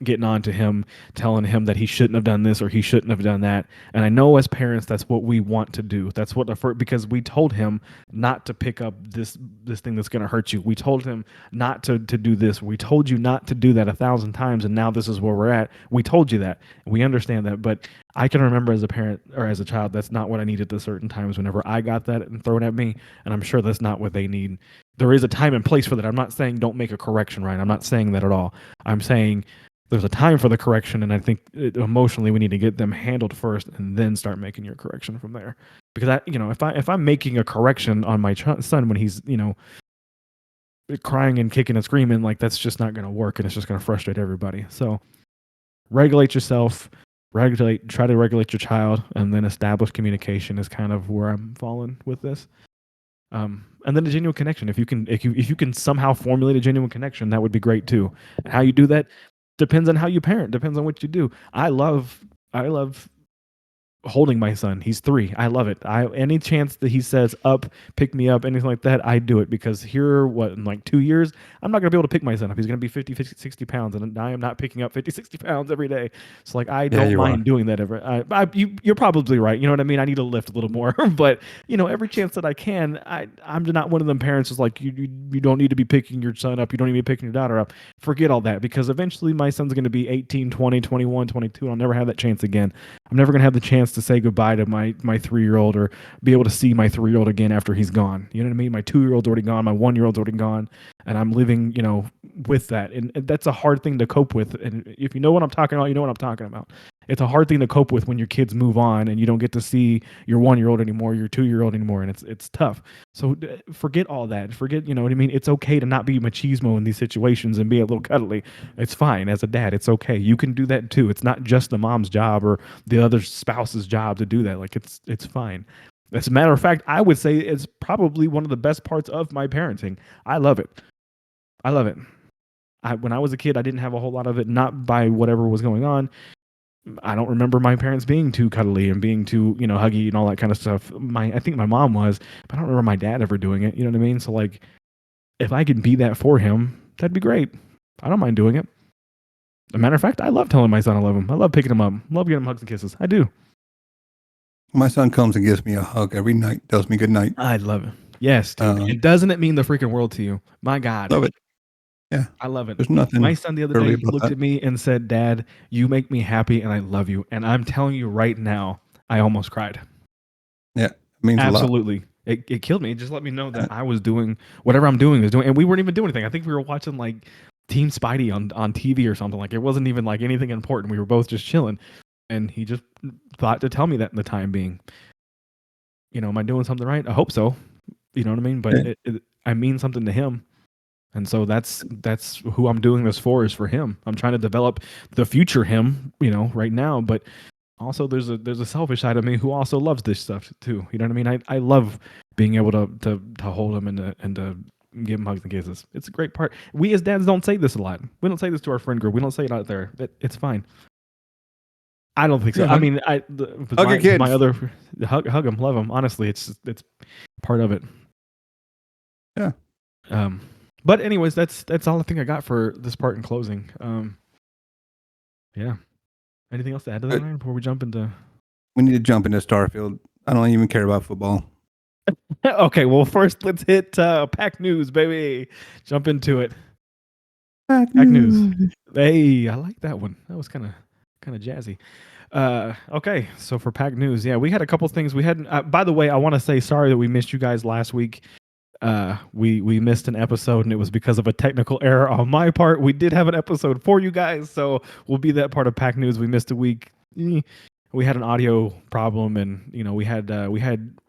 getting on to him, telling him that he shouldn't have done this or he shouldn't have done that. And I know as parents, that's what we want to do. That's what because we told him not to pick up this thing that's going to hurt you. We told him not to do this. We told you not to do that 1,000 times, and now this is where we're at. We told you that. We understand that, but I can remember as a parent or as a child, that's not what I needed at certain times whenever I got that and thrown at me, and I'm sure that's not what they need. There is a time and place for that. I'm not saying don't make a correction, right? I'm not saying that at all. I'm saying there's a time for the correction, and I think emotionally we need to get them handled first and then start making your correction from there. Because if I'm making a correction on my son when he's crying and kicking and screaming, like, that's just not going to work, and it's just going to frustrate everybody. So regulate yourself, try to regulate your child, and then establish communication is kind of where I'm falling with this. And then a genuine connection. If you can somehow formulate a genuine connection, that would be great too. How you do that depends on how you parent, depends on what you do. I love holding my son. He's 3. I love it. Any chance that he says up, pick me up, anything like that, I do it because here, in like 2 years, I'm not going to be able to pick my son up. He's going to be 50, 60 pounds, and I am not picking up 50, 60 pounds every day. So like, I Yeah, don't you are. mind doing that ever. You're probably right. You know what I mean? I need to lift a little more, but every chance that I can, I'm not one of them parents who's like, you don't need to be picking your son up. You don't need to be picking your daughter up. Forget all that because eventually my son's going to be 18, 20, 21, 22. I'll never have that chance again. I'm never going to have the chance to say goodbye to my 3-year-old or be able to see my 3-year-old again after he's gone. You know what I mean? My 2-year-old's already gone. My 1-year-old's already gone. And I'm living, with that. And that's a hard thing to cope with. And if you know what I'm talking about, you know what I'm talking about. It's a hard thing to cope with when your kids move on and you don't get to see your 1-year-old anymore, your 2-year-old anymore. And it's tough. So forget all that. Forget, you know what I mean? It's okay to not be machismo in these situations and be a little cuddly. It's fine. As a dad, it's okay. You can do that too. It's not just the mom's job or the other spouse's job to do that. Like it's fine. As a matter of fact, I would say it's probably one of the best parts of my parenting. I love it. I love it. When I was a kid, I didn't have a whole lot of it, not by whatever was going on. I don't remember my parents being too cuddly and being too, huggy and all that kind of stuff. I think my mom was, but I don't remember my dad ever doing it. You know what I mean? So like, if I could be that for him, that'd be great. I don't mind doing it. As a matter of fact, I love telling my son I love him. I love picking him up. I love getting him hugs and kisses. I do. My son comes and gives me a hug every night, tells me good night. I love it. Yes, dude. And doesn't it mean the freaking world to you? My God. Love it. Yeah. I love it. There's nothing. My son the other day looked at me and said, "Dad, you make me happy and I love you." And I'm telling you right now, I almost cried. Yeah. It means absolutely. A lot. It killed me. It just let me know that I was doing whatever I'm doing is doing. And we weren't even doing anything. I think we were watching like Team Spidey on TV or something. Like it wasn't even like anything important. We were both just chilling. And he just thought to tell me that in the time being. Am I doing something right? I hope so. You know what I mean? But I mean something to him. And so that's who I'm doing this for, is for him. I'm trying to develop the future him, right now. But also there's a selfish side of me who also loves this stuff too. You know what I mean? I love being able to hold him and to give him hugs and kisses. It's a great part. We as dads don't say this a lot. We don't say this to our friend group. We don't say it out there. It's fine. I don't think so. Yeah, I mean, hug your kids. My other hug them, love them. Honestly, it's part of it. Yeah. But anyways, that's all I think I got for this part in closing. Yeah. Anything else to add to that, Ryan, before we jump into? We need to jump into Starfield. I don't even care about football. Okay, well, first let's hit Pack News, baby. Jump into it. Pack News. Hey, I like that one. That was kind of jazzy. Okay, so for Pack News, yeah, we had a couple things. We had. By the way, I want to say sorry that we missed you guys last week. We missed an episode and it was because of a technical error on my part. We did have an episode for you guys, so we'll be that part of Pack News. We missed a week. We had an audio problem, and we had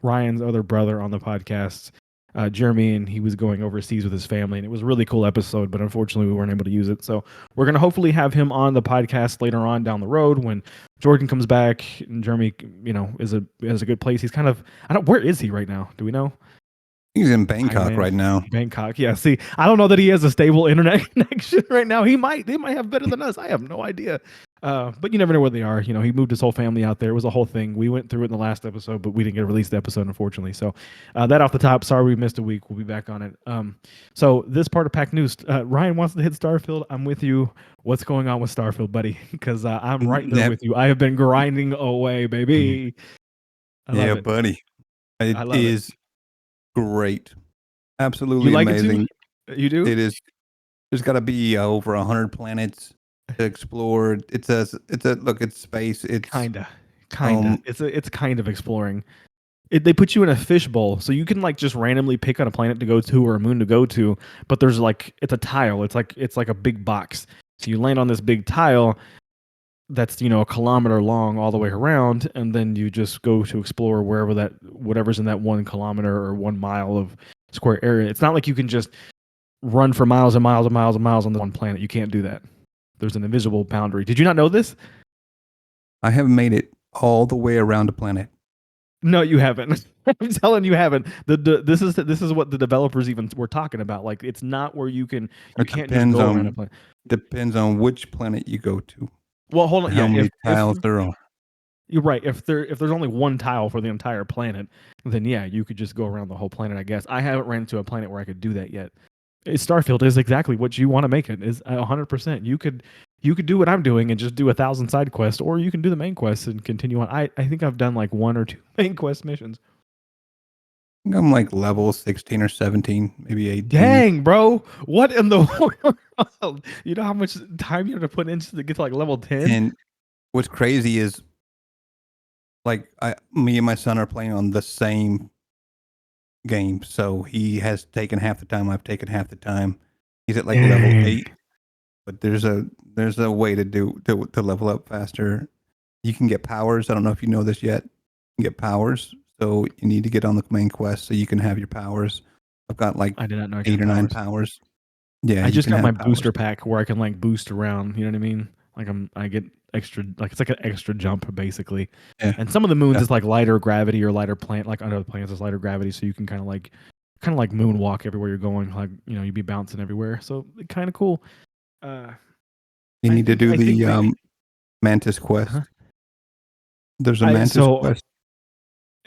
Ryan's other brother on the podcast, Jeremy, and he was going overseas with his family, and it was a really cool episode, but unfortunately we weren't able to use it. So we're gonna hopefully have him on the podcast later on down the road when Jordan comes back and Jeremy, is a good place. He's kind of where is he right now? Do we know? He's in Bangkok right now. Bangkok, yeah. See, I don't know that he has a stable internet connection right now. They might have better than us. I have no idea. But you never know where they are. He moved his whole family out there. It was a whole thing. We went through it in the last episode, but we didn't get to release the episode, unfortunately. So that off the top. Sorry we missed a week. We'll be back on it. So this part of Pack News, Ryan wants to hit Starfield. I'm with you. What's going on with Starfield, buddy? Because I'm right there with you. I have been grinding away, baby. I love it. Buddy. It is great. Absolutely you like amazing. It too? You do? It is. There's got to be over 100 planets to explore. It's space. It's kinda. It's kind of exploring. They put you in a fishbowl, so you can like just randomly pick on a planet to go to or a moon to go to. But there's it's a tile. It's like a big box. So you land on this big tile that's a kilometer long all the way around, and then you just go to explore whatever's in that 1 kilometer or 1 mile of square area. It's not like you can just run for miles and miles and miles and miles on the one planet. You can't do that. There's an invisible boundary. Did you not know this? I haven't made it all the way around the planet. No, you haven't. I'm telling you, haven't. This is what the developers even were talking about. Like, it's not where you can't just go around a planet. Depends on which planet you go to. Well, hold on. How many tiles there are? You're right. If there's only one tile for the entire planet, then yeah, you could just go around the whole planet. I guess I haven't ran into a planet where I could do that yet. Starfield is exactly what you want to make it. Is 100%. You could do what I'm doing and just do 1,000 side quests, or you can do the main quests and continue on. I think I've done like one or two main quest missions. I think I'm like level 16 or 17, maybe 18. Dang, bro! What in the world? You know how much time you have to put into to get to like level 10? And what's crazy is like me and my son are playing on the same game, so he has taken half the time. I've taken half the time. He's at like level Dang. 8, but there's a way to level up faster. You can get powers. I don't know if you know this yet. You can get powers, so you need to get on the main quest so you can have your powers. I've got like I did not know I 8 could or 9 powers. powers. Yeah, I you just can got my have powers. booster pack where I can like boost around. You know what I mean? Like I get extra, like it's like an extra jump basically. Yeah, And some of the moons yeah. is like lighter gravity or lighter plant. Like under the planets is lighter gravity, so you can kind of like moonwalk everywhere you're going. Like you'd be bouncing everywhere. So kind of cool. You I need to think do I think the Mantis quest. huh? There's a I Mantis so quest.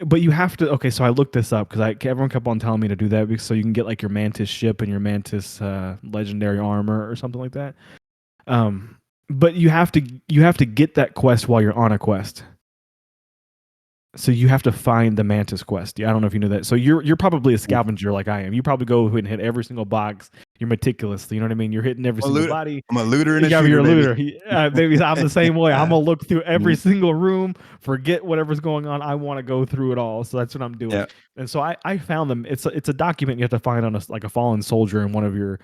but you have to. Okay, so I looked this up because everyone kept on telling me to do that because so you can get like your Mantis ship and your Mantis legendary armor or something like that. Um, but you have to get that quest while you're on a quest. So you have to find the Mantis quest. Yeah, I don't know if you know that. So you're probably a scavenger like I am. You probably go and hit every single box. You're meticulous. You know what I mean? You're hitting every I'm a single looter. body. I'm a looter and a Yeah, shooter, you're a baby. looter. Baby, I'm the same way. I'm gonna look through every Mhm. single room, forget whatever's going on. I want to go through it all. So that's what I'm doing. Yeah. And so I found them. It's a document you have to find on like a fallen soldier in one of your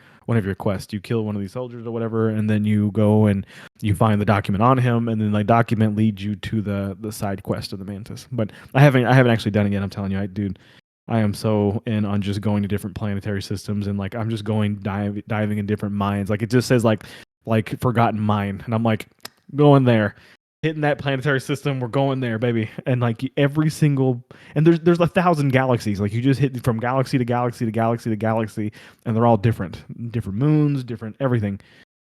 quests. You kill one of these soldiers or whatever, and then you go and you find the document on him, and then the document leads you to the side quest of the Mantis. But I haven't actually done it yet. I'm telling you, dude. I am so in on just going to different planetary systems and like I'm just going diving in different mines. Like it just says like forgotten mine, and I'm like going there, hitting that planetary system. We're going there, baby. And like every single and there's 1,000 galaxies. Like you just hit from galaxy to galaxy to galaxy to galaxy, and they're all different moons, different everything.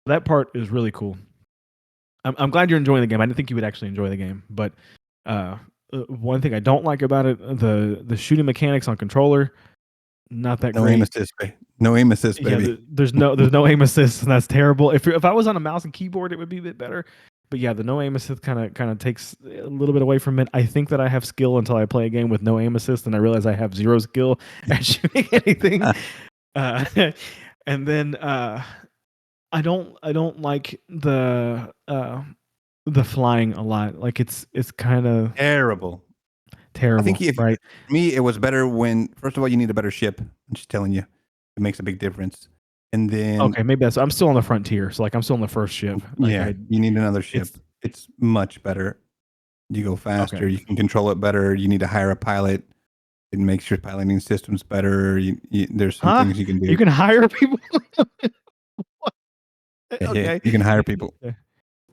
That part is really cool. I'm glad you're enjoying the game. I didn't think you would actually enjoy the game, but uh, one thing I don't like about it, the shooting mechanics on controller, not that No aim great. assist, baby. No aim assist, Yeah, baby. there's no aim assist, and that's terrible. If I was on a mouse and keyboard, it would be a bit better. But yeah, the no aim assist kind of takes a little bit away from it. I think that I have skill until I play a game with no aim assist, and I realize I have zero skill at shooting anything. Uh, and then I don't like the flying a lot. Like it's kind of Terrible. I think terrible, if right? for me, it was better when first of all you need a better ship. I'm just telling you, it makes a big difference. And then Okay, maybe that's. I'm still on the frontier, so like I'm still on the first ship. Like yeah, you need another it's ship. It's much better. You go okay, faster. You can control it better. You need to hire a pilot. It makes your piloting systems better. There's some huh? things you can You do. can hire people. Yeah, Okay, you can hire people.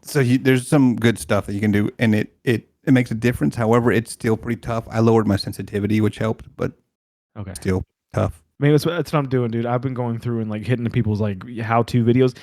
So there's some good stuff that you can do, and it makes a difference. However, it's still pretty tough. I lowered my sensitivity, which helped, but okay. still tough. Maybe that's what I'm doing, dude. I've been going through and like hitting the people's like how-to videos.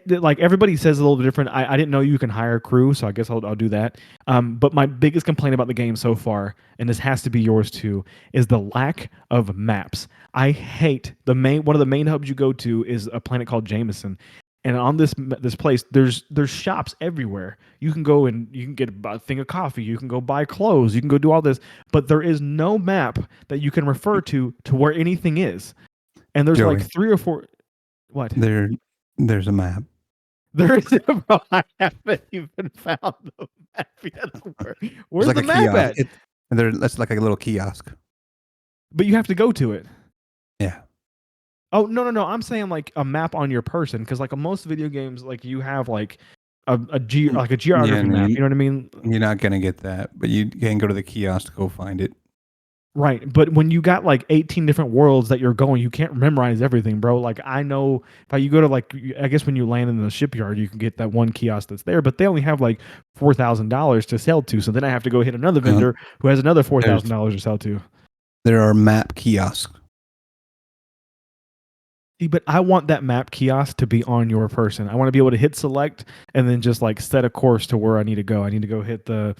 Like everybody says a little bit different. I didn't know you can hire a crew, so I guess I'll do that. But my biggest complaint about the game so far, and this has to be yours too, is the lack of maps. I hate one of the main hubs you go to is a planet called Jameson, and on this place, there's shops everywhere. You can go and you can get a thing of coffee. You can go buy clothes. You can go do all this, but there is no map that you can refer to where anything is. And there's like Joey, 3 or 4. What? there's a map. There is a bro. I haven't even found the map yet. It's Where's like the a map kiosk. at? That's like a little kiosk. But you have to go to it. Yeah. Oh no! I'm saying like a map on your person, because like on most video games, like you have like like a Yeah, geography no, map. You know what I mean? you're not gonna get that, but you can go to the kiosk to go find it. Right. But when you got like 18 different worlds that you're going, you can't memorize everything, bro. Like I know if you go to like I guess when you land in the shipyard, you can get that one kiosk that's there, but they only have like $4,000 to sell to. So then I have to go hit another Uh, vendor who has another there's $4,000 to sell to. there are map kiosks. But I want that map kiosk to be on your person. I want to be able to hit select and then just like set a course to where I need to go. I need to go hit the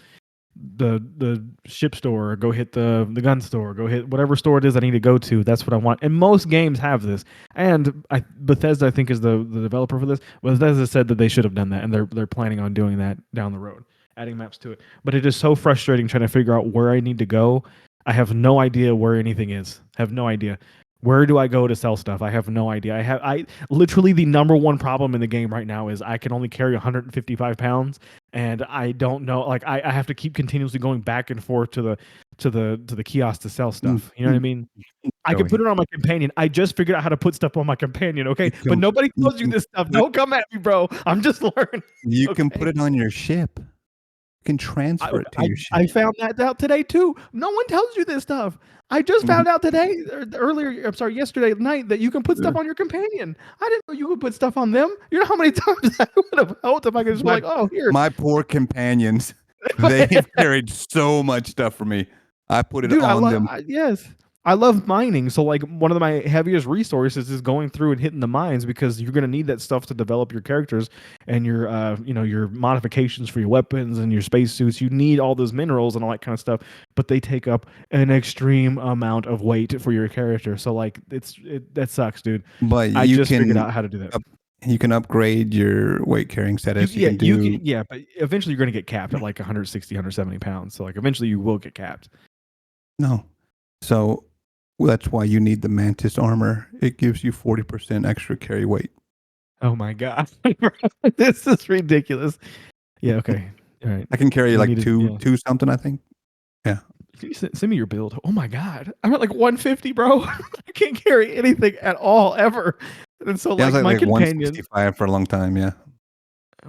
the ship store, go hit the gun store, go hit whatever store it is I need to go to. That's what I want. And most games have this. And Bethesda, I think, is the developer for this. Bethesda said that they should have done that, and they're planning on doing that down the road, adding maps to it. But it is so frustrating trying to figure out where I need to go. I have no idea where anything is. Have no idea. Where do I go to sell stuff? I have no idea. I literally, the number one problem in the game right now is I can only carry 155 pounds, and I don't know. Like I have to keep continuously going back and forth to the kiosk to sell stuff. You know what I mean? I can put it on my companion. I just figured out how to put stuff on my companion. Okay, but nobody tells you this stuff. Don't come at me, bro. I'm just learning. You can put it on your ship. You can transfer it to your ship. I found that out today too. No one tells you this stuff. I just found out today, or earlier. I'm sorry, yesterday night, that you can put stuff on your companion. I didn't know you could put stuff on them. You know how many times that would have helped if I could just be like, oh, here. My poor companions, they've carried so much stuff for me. I put it on them. Yes. I love mining, so like one of my heaviest resources is going through and hitting the mines, because you're going to need that stuff to develop your characters and your your modifications for your weapons and your spacesuits. You need all those minerals and all that kind of stuff, but they take up an extreme amount of weight for your character. So like that sucks, dude. But I just figured out how to do that. You can upgrade your weight carrying status. But eventually you're going to get capped at like 160, 170 pounds. So like eventually you will get capped. No, so. Well, that's why you need the Mantis armor. It gives you 40% extra carry weight. Oh my god, this is ridiculous. Yeah, okay, all right. I can carry like two something, I think. Yeah. Can you send me your build? Oh my god, I'm at like 150, bro. I can't carry anything at all ever. And so like my companion 165 for a long time. Yeah.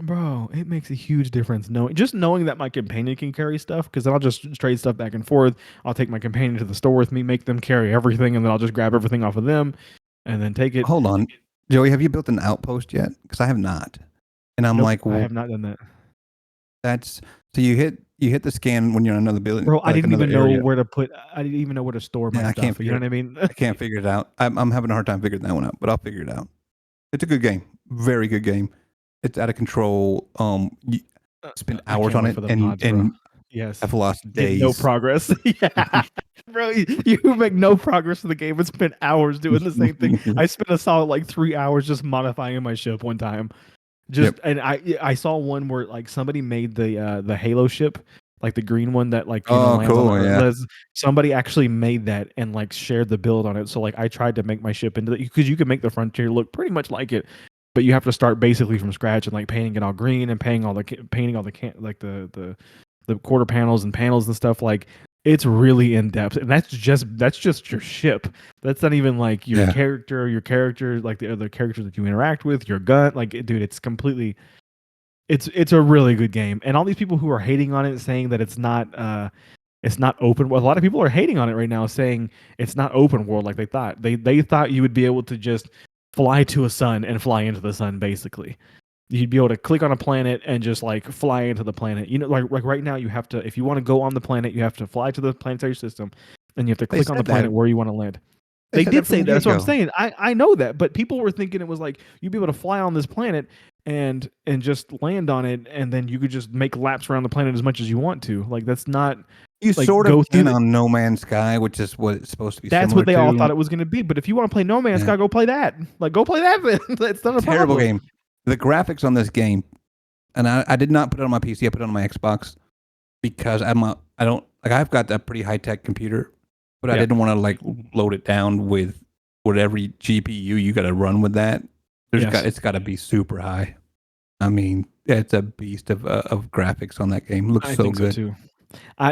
Bro, it makes a huge difference knowing that my companion can carry stuff, because then I'll just trade stuff back and forth. I'll take my companion to the store with me, make them carry everything, and then I'll just grab everything off of them and then take it. Hold on. Joey, have you built an outpost yet? Because I have not. And I'm like, I have not done that. That's so you hit the scan when you're in another building. Bro, I didn't even know where to put. I didn't even know where to store my stuff. You know what I mean? I can't figure it out. I'm having a hard time figuring that one out, but I'll figure it out. It's a good game. Very good game. It's out of control. You spend hours on it, and yes, I've lost days. No progress. Yeah, bro, you make no progress in the game and spend hours doing the same thing. I spent a solid like 3 hours just modifying my ship one time. And I saw one where like somebody made the Halo ship, like the green one that like lands cool, on yeah. Somebody actually made that and like shared the build on it. So like I tried to make my ship into that, because you can make the Frontier look pretty much like it. But you have to start basically from scratch and like painting it all green and painting all the quarter panels and panels and stuff. Like it's really in depth, and that's just your ship. That's not even like your character, like the other characters that you interact with, your gun. Like, dude, it's completely. It's a really good game, and all these people who are hating on it, saying that it's not open. Well, a lot of people are hating on it right now, saying it's not open world like they thought. They thought you would be able to just fly to a sun and fly into the sun. Basically, you'd be able to click on a planet and just like fly into the planet. You know, like right now you have to, if you want to go on the planet, you have to fly to the planetary system, and you have to click on the planet where you want to land. They did say that. That's what I'm saying. I know that, but people were thinking it was like you'd be able to fly on this planet and just land on it, and then you could just make laps around the planet as much as you want to. Like that's not. You like, sort of in on No Man's Sky, which is what it's supposed to be. That's what they all thought it was going to be. But if you want to play No Man's Sky, go play that. Like, go play that. It's not a terrible problem. Game. The graphics on this game, and I did not put it on my PC. I put it on my Xbox because I've got that pretty high tech computer, but I didn't want to like load it down with every GPU you got to run with that. It's got to be super high. I mean, it's a beast of graphics on that game. It looks so good. So too.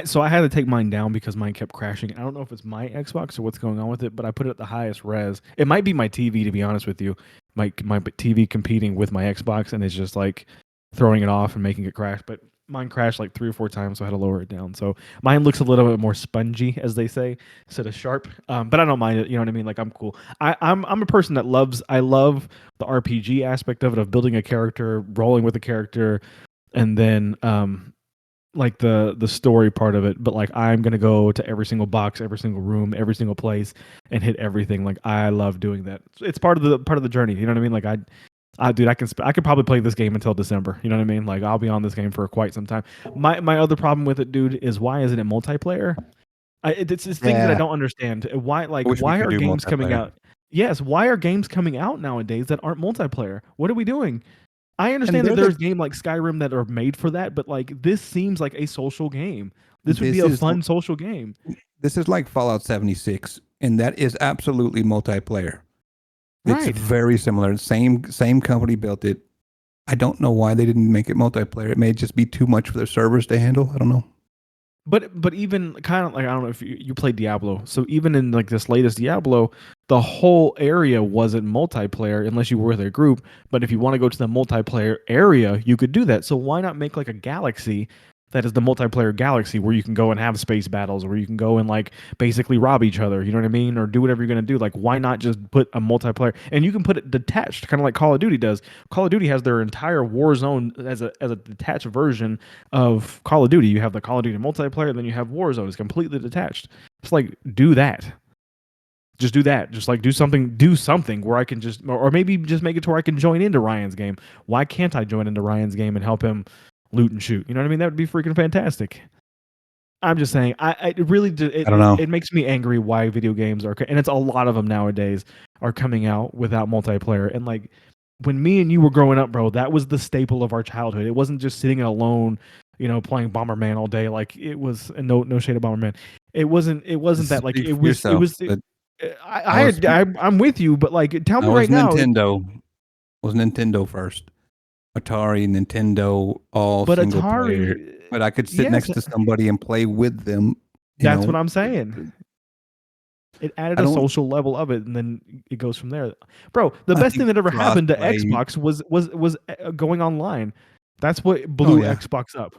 So I had to take mine down because mine kept crashing. I don't know if it's my Xbox or what's going on with it, but I put it at the highest res. It might be my TV, to be honest with you. My TV competing with my Xbox, and it's just like throwing it off and making it crash. But mine crashed like 3 or 4 times, so I had to lower it down. So mine looks a little bit more spongy, as they say, instead of sharp. But I don't mind it. You know what I mean? Like I'm cool. I'm a person that I love the RPG aspect of it, of building a character, rolling with a character, and then like the story part of it. But like I'm gonna go to every single box, every single room, every single place, and hit everything. Like I love doing that. It's part of the journey. You know what I mean? Like Dude, I could probably play this game until December. You know what I mean? Like I'll be on this game for quite some time. My other problem with it, dude, is why isn't it multiplayer? It's things that I Yeah, don't understand. I wish we Why could are do games coming multiplayer. out? Yes, why are games coming out nowadays that aren't multiplayer? What are we doing? I And understand that they're there's the game like Skyrim that are made for that, but like this seems like a social game. This would be this a is fun social game. this is like Fallout 76, and that is absolutely multiplayer. It's Right. very similar. Same company built it. I don't know why they didn't make it multiplayer. It may just be too much for their servers to handle. I don't know. But even kind of like I don't know if you played Diablo. So even in like this latest Diablo, the whole area wasn't multiplayer unless you were with a group. But if you want to go to the multiplayer area, you could do that. So why not make like a galaxy that is the multiplayer galaxy where you can go and have space battles, where you can go and like basically rob each other, you know what I mean, or do whatever you're gonna do. Like why not just put a multiplayer and you can put it detached, kind of like Call of Duty does. Call of Duty has their entire war zone as a detached version of Call of Duty. You have the Call of Duty multiplayer, then you have Warzone. It's completely detached. It's like do that. Just do that. Just like do something where I can just, or maybe just make it to where I can join into Ryan's game. Why can't I join into Ryan's game and help him loot and shoot? You know what I mean? That would be freaking fantastic. I'm just saying, I it really I don't know. it makes me angry why video games are, and it's a lot of them nowadays are coming out without multiplayer. And like when me and you were growing up, bro, that was the staple of our childhood. It wasn't just sitting alone, playing Bomberman all day. Like it was, and no shade of Bomberman. It wasn't that like Speak for yourself, but I was I'm with you, but like tell I me was right now. Nintendo. Was Nintendo first. Atari, Nintendo, all But single player. Atari, But I could sit yes, next to somebody and play with them. You that's what know, I'm saying. It added I a don't. social level of it, and then it goes from there. Bro, the I best thing think that ever happened to crossplay. Xbox was going online. That's what Oh blew yeah, Xbox up.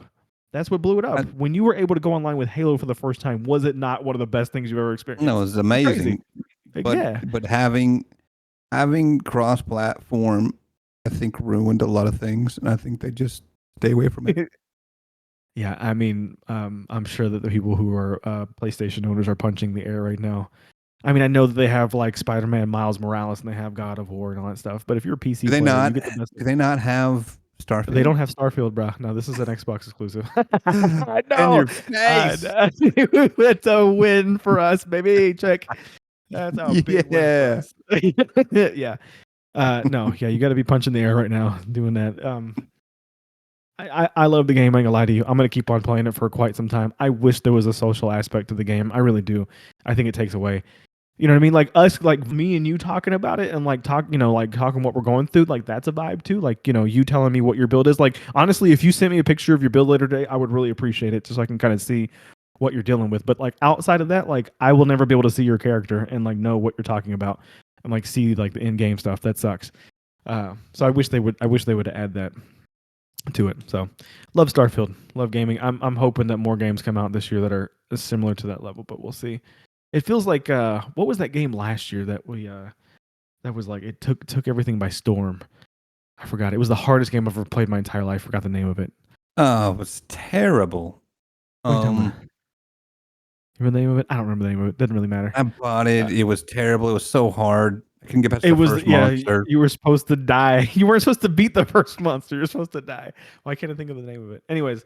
That's what blew it up. When you were able to go online with Halo for the first time, was it not one of the best things you've ever no, experienced? it's It's crazy. amazing. Like, But yeah. but having cross platform, I think ruined a lot of things, and I think they just stay away from it. Yeah, I mean, I'm sure that the people who are PlayStation owners are punching the air right now. I mean, I know that they have like Spider-Man, Miles Morales, and they have God of War and all that stuff. But if you're a Do PC they player, you not? get the best. Do they not have They Starfield? don't have Starfield, bro. No, this is an Xbox exclusive. I In know. your face. That's a win for us, baby. Check. That's a big win for Yeah. us. Yeah. No. Yeah. You got to be punching the air right now doing that. I love the game. I ain't gonna lie to you. I'm gonna keep on playing it for quite some time. I wish there was a social aspect to the game. I really do. I think it takes away. You know what I mean? Like us, like me and you talking about it and like like talking what we're going through, like that's a vibe too. Like, you telling me what your build is. Like, honestly, if you sent me a picture of your build later today, I would really appreciate it just so I can kind of see what you're dealing with. But like outside of that, like I will never be able to see your character and like know what you're talking about and like see like the in-game stuff. That sucks. So I wish they would add that to it. So love Starfield, love gaming. I'm hoping that more games come out this year that are similar to that level, but we'll see. It feels like what was that game last year that we that was like it took everything by storm. I forgot. It was the hardest game I've ever played my entire life. Forgot the name of it. Oh, it was terrible. What are you talking about? You remember the name of it? I don't remember the name of it. Doesn't really matter. I bought it. It was terrible. It was so hard. I couldn't get past It the was first monster. you were supposed to die. You weren't supposed to beat the first monster. You're supposed to die. Why can't I think of the name of it? Anyways,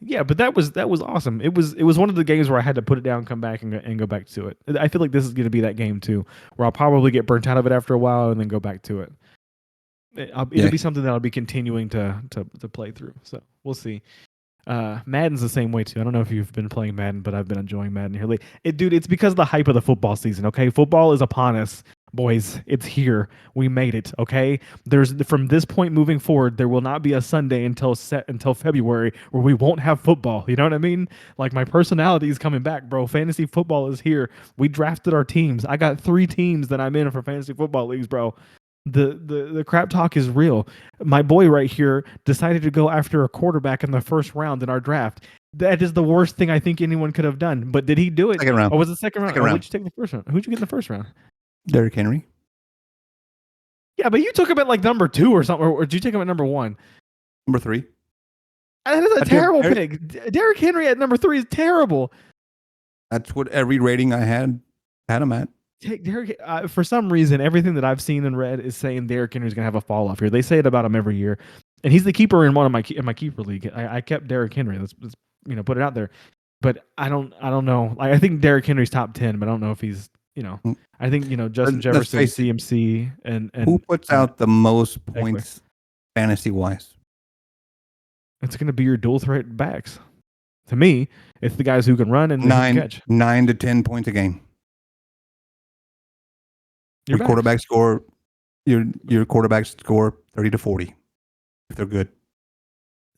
yeah, but that was awesome. It was one of the games where I had to put it down, come back, and go back to it. I feel like this is going to be that game too, where I'll probably get burnt out of it after a while and then go back to it. It'll Yeah. be something that I'll be continuing to play through. So we'll see. Madden's the same way too. I don't know if you've been playing Madden, but I've been enjoying Madden here lately. Dude, it's because of the hype of the football season. Okay, football is upon us, boys. It's here. We made it. Okay, there's from this point moving forward, there will not be a Sunday until February where we won't have football. You know what I mean? Like my personality is coming back, bro. Fantasy football is here. We drafted our teams. I got 3 teams that I'm in for fantasy football leagues, bro. The crap talk is real. My boy right here decided to go after a quarterback in the first round in our draft. That is the worst thing I think anyone could have done. But did he do it? Second round. Or was it second round? Second Or round. would you take the first round? Who'd you get in the first round? Derrick Henry. Yeah, but you took him at like number 2 or something, or did you take him at number 1? Number 3. That is a terrible pick. Derrick Henry at number 3 is terrible. That's what every rating I had him at. take Derrick. For some reason, everything that I've seen and read is saying Derrick Henry's gonna have a fall off here. They say it about him every year, and he's the keeper in one of my keeper league. I kept Derrick Henry. Let's put it out there. But I don't know. Like, I think Derrick Henry's top 10, but I don't know if he's I think Justin Let's Jefferson, face it, CMC, and who puts out the most Eckler. points fantasy wise? It's going to be your dual threat backs. To me, it's the guys who can run and who can catch. 9 to 10 points a game. Your quarterback score, your quarterbacks score 30 to 40 if they're good.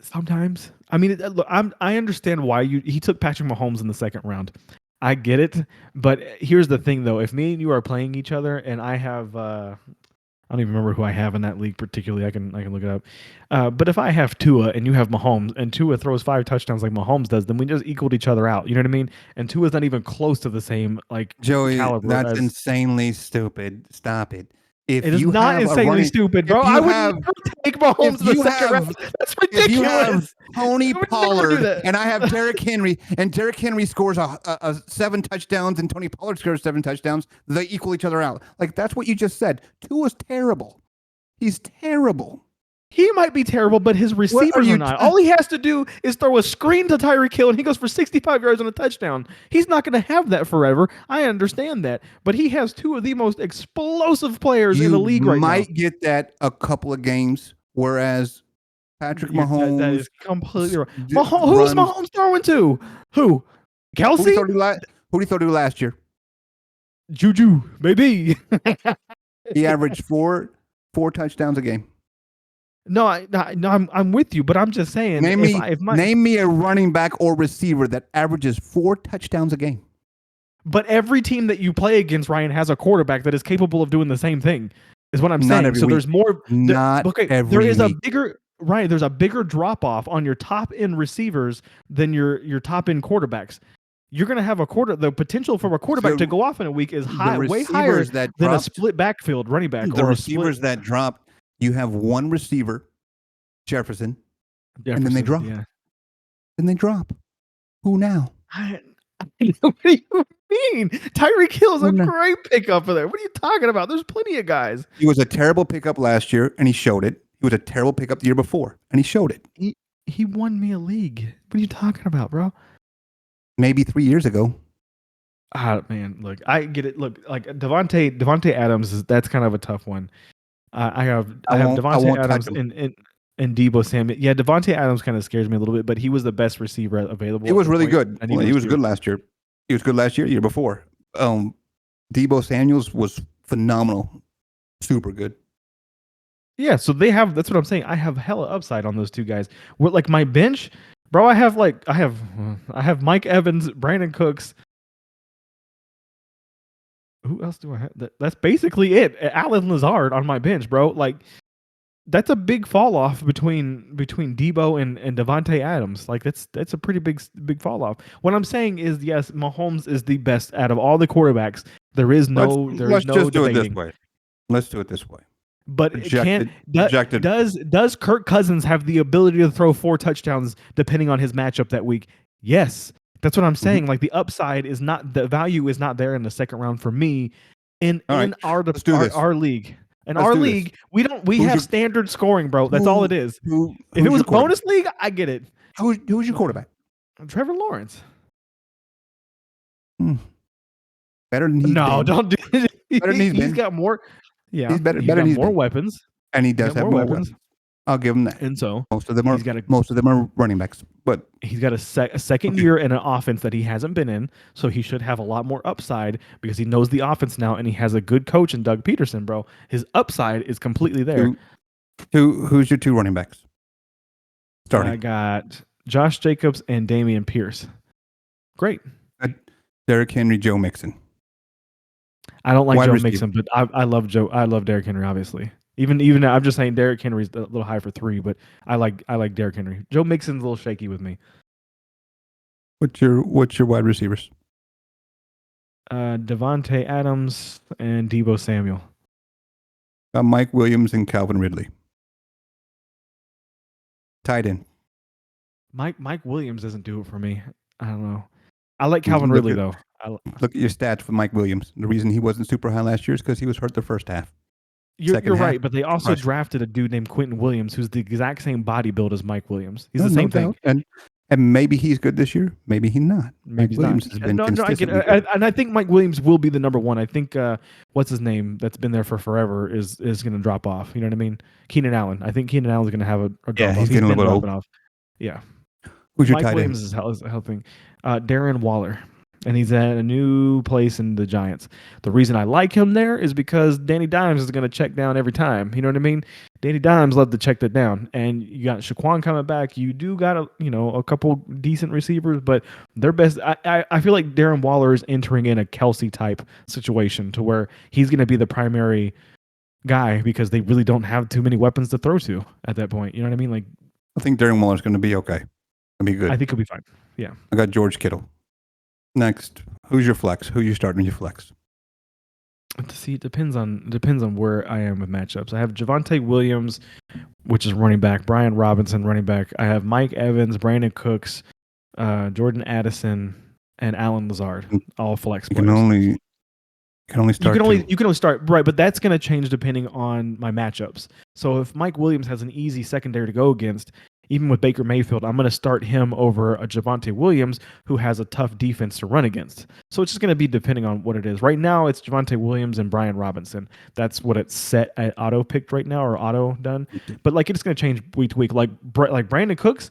Sometimes, I mean, look, I understand why he took Patrick Mahomes in the second round. I get it, but here's the thing, though: if me and you are playing each other, and I have, I don't even remember who I have in that league particularly. I can look it up. But if I have Tua and you have Mahomes, and Tua throws 5 touchdowns like Mahomes does, then we just equaled each other out. You know what I mean? And Tua's not even close to the same Joey, caliber. That's insanely stupid. Stop it. If it is you not have insanely stupid, bro. I would never take Mahomes in the second round. That's ridiculous. If you have Tony Pollard and I have Derrick Henry, and Derrick Henry scores a 7 touchdowns and Tony Pollard scores 7 touchdowns, they equal each other out. Like, that's what you just said. Tua's terrible. He's terrible. He might be terrible, but his receivers are not. All he has to do is throw a screen to Tyreek Hill, and he goes for 65 yards on a touchdown. He's not going to have that forever. I understand that. But he has 2 of the most explosive players in the league right now. You might get that a couple of games, whereas Patrick Mahomes... That is completely wrong. Who's Mahomes throwing to? Who? Kelsey? Who do you throw to last year? Juju, maybe. He averaged four touchdowns a game. No, I'm with you, but I'm just saying. Name me a running back or receiver that averages 4 touchdowns a game. But every team that you play against, Ryan, has a quarterback that is capable of doing the same thing. Is what I'm saying. So there's more. There is a bigger There's a bigger drop off on your top end receivers than your top end quarterbacks. You're going to have the potential for a quarterback to go off in a week is way higher than a split backfield running back. The receivers that dropped. You have one receiver, Jefferson, and then they drop. Yeah. Then they drop. Who now? What do you mean? Tyreek Hill is a great pickup for there. What are you talking about? There's plenty of guys. He was a terrible pickup last year, and he showed it. He was a terrible pickup the year before, and he showed it. He won me a league. What are you talking about, bro? Maybe 3 years ago. Man, look, I get it. Look, like Devontae Adams that's kind of a tough one. I have Devontae Adams and Deebo Samuel. Yeah, Devontae Adams kind of scares me a little bit, but he was the best receiver available. He was really good. He was good last year. He was good last year, year before. Deebo Samuels was phenomenal. Super good. Yeah, so that's what I'm saying. I have hella upside on those 2 guys. We're like my bench, bro, I have Mike Evans, Brandon Cooks. Who else do I have? That's basically it. Allen Lazard on my bench, bro. Like, that's a big fall off between Deebo and Devontae Adams. Like, that's a pretty big fall off. What I'm saying is, yes, Mahomes is the best out of all the quarterbacks. Let's just do it this way. Let's do it this way. But does Kirk Cousins have the ability to throw 4 touchdowns depending on his matchup that week? Yes. That's what I'm saying. Like, the upside is not, the value is not there in the second round for me in our league. In our league, we have standard scoring, bro. That's all it is. If it was a bonus league, I get it. Who's your quarterback? Trevor Lawrence. Better than he's been. Don't do it. Better than he's got more. Yeah, he's better than more weapons, and he does have more weapons. I'll give him that. And so most of them are running backs, but he's got a second year in an offense that he hasn't been in, so he should have a lot more upside because he knows the offense now, and he has a good coach in Doug Peterson, bro. His upside is completely there. Who's your 2 running backs? Starting. I got Josh Jacobs and Damian Pierce. Great. Derrick Henry, Joe Mixon. I don't like Joe Mixon, but I love Joe. I love Derrick Henry, obviously. Even I'm just saying Derrick Henry's a little high for 3, but I like Derrick Henry. Joe Mixon's a little shaky with me. What's your wide receivers? Devontae Adams and Deebo Samuel. Mike Williams and Calvin Ridley. Tight end. Mike Williams doesn't do it for me. I don't know. I like Calvin Ridley though. Look at your stats for Mike Williams. The reason he wasn't super high last year is because he was hurt the first half. You're Half, right, but they also drafted a dude named Quentin Williams, who's the exact same body build as Mike Williams. He's the same thing. And maybe he's good this year. Maybe he's not. Maybe Mike Williams has been consistently good. And I think Mike Williams will be the number one. I think what's his name that's been there for forever is going to drop off. You know what I mean? Keenan Allen. I think Keenan Allen's going to have a drop off. He's getting a little bit old. Off. Yeah. Who's your Mike tight Williams is helping. Darren Waller. And he's at a new place in the Giants. The reason I like him there is because Danny Dimes is going to check down every time. You know what I mean? Danny Dimes loved to check that down. And you got Shaquan coming back. You do got a couple decent receivers, but their best. I feel like Darren Waller is entering in a Kelsey type situation to where he's going to be the primary guy because they really don't have too many weapons to throw to at that point. You know what I mean? Like, I think Darren Waller's going to be okay. It'll be good. I think he'll be fine. Yeah. I got George Kittle. Next, who's your flex? Who you starting your flex? See, it depends on where I am with matchups. I have Javonte Williams, which is running back. Brian Robinson, running back. I have Mike Evans, Brandon Cooks, Jordan Addison, and Alan Lazard, all flex players. You can only start right, but that's going to change depending on my matchups. So if Mike Williams has an easy secondary to go against, even with Baker Mayfield, I'm going to start him over a Javonte Williams who has a tough defense to run against. So it's just going to be depending on what it is. Right now, it's Javonte Williams and Brian Robinson. That's what it's set at auto picked right now or auto done. But like it's going to change week to week. Like Brandon Cooks,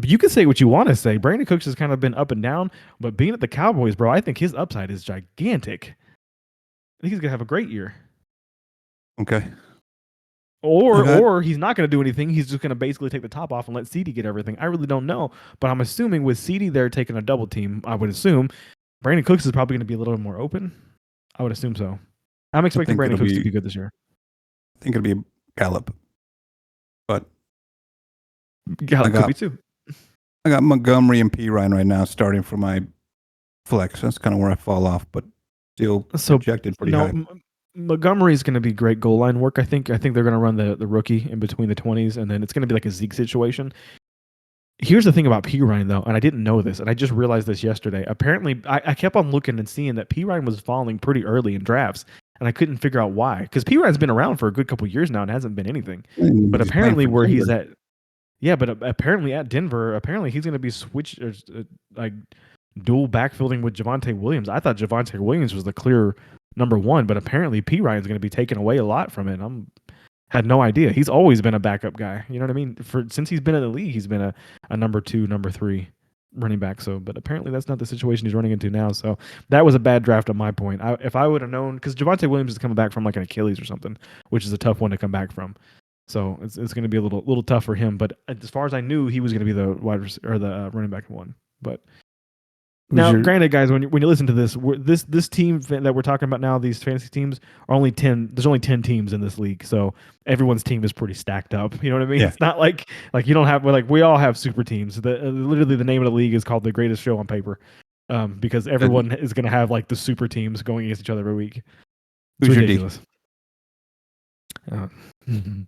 you can say what you want to say. Brandon Cooks has kind of been up and down, but being at the Cowboys, bro, I think his upside is gigantic. I think he's going to have a great year. Okay. Or he's not going to do anything. He's just going to basically take the top off and let CD get everything. I really don't know. But I'm assuming with CD there taking a double team, I would assume Brandon Cooks is probably going to be a little more open. I would assume so. I'm expecting Brandon Cooks to be good this year. I think it'll be Gallup. But Gallup could be too. I got Montgomery and P. Ryan right now starting for my flex. That's kind of where I fall off, but still projected pretty high. Montgomery is going to be great goal line work. I think they're going to run the rookie in between the 20s, and then it's going to be like a Zeke situation. Here's the thing about P. Ryan, though, and I didn't know this, and I just realized this yesterday. Apparently, I kept on looking and seeing that P. Ryan was falling pretty early in drafts, and I couldn't figure out why. Because P. Ryan's been around for a good couple years now and hasn't been anything. But apparently where he's at, apparently at Denver, apparently he's going to be switched, like dual backfielding with Javonte Williams. I thought Javonte Williams was the clear number one, but apparently P. Ryan's going to be taking away a lot from it. Had no idea. He's always been a backup guy. You know what I mean? Since he's been in the league, he's been a number 2, number 3 running back. So, but apparently that's not the situation he's running into now. So that was a bad draft on my point. If I would have known, because Javonte Williams is coming back from like an Achilles or something, which is a tough one to come back from. So it's going to be a little tough for him. But as far as I knew, he was going to be the the running back one. But now, granted, guys, when you listen to this team that we're talking about now, these fantasy teams are only 10. There's only 10 teams in this league, so everyone's team is pretty stacked up. You know what I mean? Yeah. It's not like you don't have we all have super teams. Literally, the name of the league is called the Greatest Show on Paper, because everyone is going to have like the super teams going against each other every week. It's Who's ridiculous. Your D?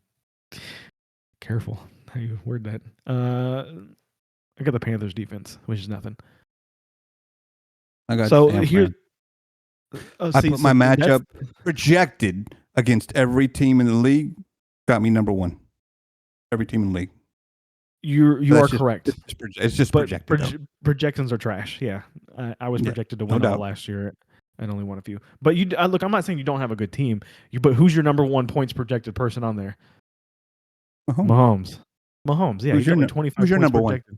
Careful how you word that. I got the Panthers defense, which is nothing. I got here. I put my matchup projected against every team in the league. Got me number 1. Every team in the league. You are correct. It's just projected. Projections are trash. Yeah, I was projected to win all last year and only won a few. But look, I'm not saying you don't have a good team. But who's your number 1 points projected person on there? Mahomes. Yeah, who's your 25. Who's your number projected.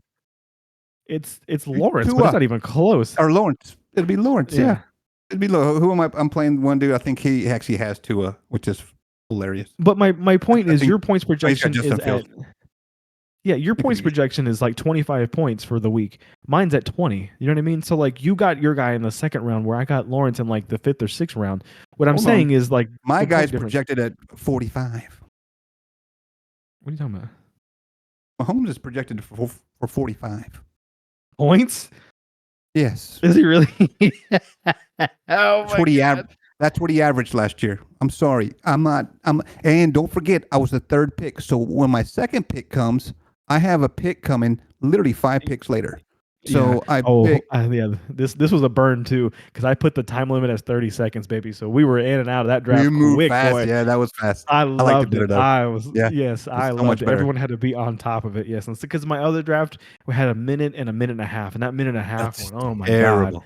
1? It's Lawrence, but it's not even close. Or Lawrence. It'll be Lawrence, yeah. It'll be who am I? I'm playing one dude. I think he actually has Tua, which is hilarious. But my point is your points projection is at... Yeah, your points projection is like 25 points for the week. Mine's at 20. You know what I mean? So like you got your guy in the second round where I got Lawrence in like the 5th or 6th round. What I'm saying is like... My guy's projected at 45. What are you talking about? Mahomes is projected for 45. Points? Yes. Is he really? That's what he averaged last year. I'm sorry. And don't forget, I was the 3rd pick. So when my 2nd pick comes, I have a pick coming literally 5 picks later. Yeah. So I Oh, picked. yeah. This was a burn too because I put the time limit as 30 seconds, baby. So we were in and out of that You draft moved quick, fast. boy. Yeah, that was fast. I I like to loved beat it. it up. Yeah, Yes, it's I so much loved it. better. Everyone had to be on top of it. Yes, and because my other draft, we had a minute and a minute and a half, and that minute and a half That's went, oh my god. terrible.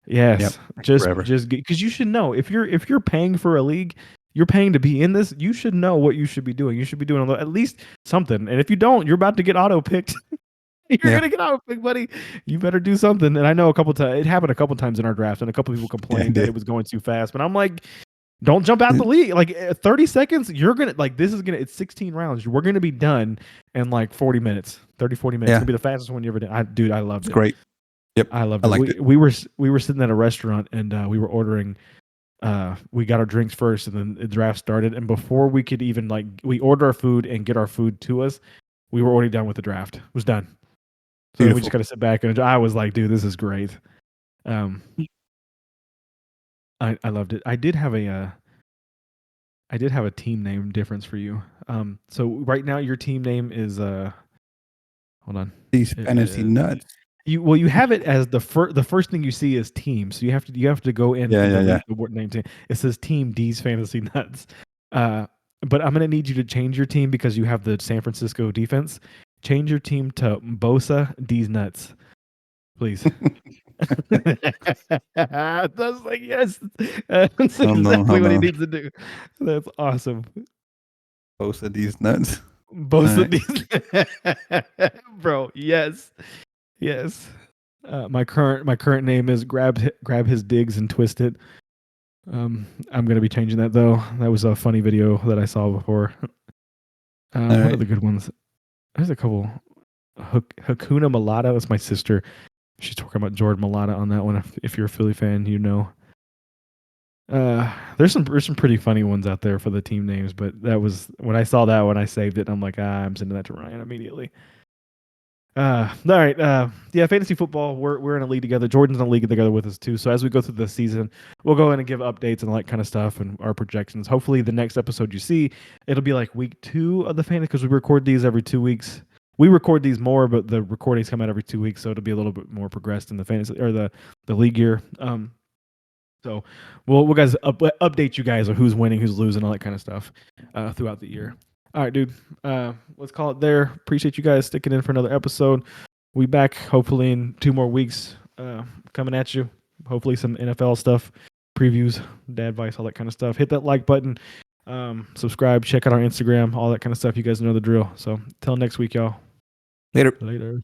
Yes, Yep, takes forever. just because you should know if you're paying for a league, you're paying to be in this. You should know what you should be doing. You should be doing at least something. And if you don't, you're about to get auto picked. You're Yeah, gonna get auto picked, buddy. You better do something. And I know a couple times it happened a couple times in our draft, and a couple people yeah, it complained that did. it was going too fast. But I'm like, don't jump out the league. Like 30 seconds, you're gonna like this is gonna. It's 16 rounds. We're gonna be done in like 40 minutes, 30, 40 minutes. It's Yeah, gonna be the fastest one you ever did. Dude, I loved it's it. great. Yep, I loved I it. liked it. We were sitting at a restaurant and we were ordering. We got our drinks first, and then the draft started. And before we could even we order our food and get our food to us, we were already done with the draft. It was done. So then we just Beautiful. got to sit back and I was like, dude, this is great. I loved it. I did have a team name difference for you. So right now your team name is hold on. These It fantasy is nuts. you have it as the first thing you see is team. So you have to go in Yeah, and yeah, yeah. delete the word name team. It says Team D's Fantasy Nuts. But I'm gonna need you to change your team because you have the San Francisco defense. Change your team to Bosa D's Nuts, please. That's like yes, that's Hold on, exactly hold what he on. needs to do. That's awesome. Both of these nuts. Both of Alright. these, bro. Yes, yes. My current name is grab his digs and twist it. I'm gonna be changing that though. That was a funny video that I saw before. What are Alright. the good ones? There's a couple. Hakuna Malata. That's my sister. She's talking about Jordan Malata on that one. If you're a Philly fan, you know. There's some pretty funny ones out there for the team names, but that was when I saw that one, I saved it. I'm like, I'm sending that to Ryan immediately. All right. Yeah, fantasy football. We're in a league together. Jordan's in a league together with us too. So as we go through the season, we'll go in and give updates and all that kind of stuff and our projections. Hopefully, the next episode you see, it'll be like week 2 of the fantasy because we record these every 2 weeks. We record these more, but the recordings come out every 2 weeks, so it'll be a little bit more progressed in the fantasy or the league year. So we'll guys update you guys on who's winning, who's losing, all that kind of stuff throughout the year. All right, dude. Let's call it there. Appreciate you guys sticking in for another episode. We back hopefully in 2 more weeks. Coming at you. Hopefully some NFL stuff, previews, Dadvise, all that kind of stuff. Hit that like button. Subscribe. Check out our Instagram. All that kind of stuff. You guys know the drill. So till next week, y'all. Later. Later.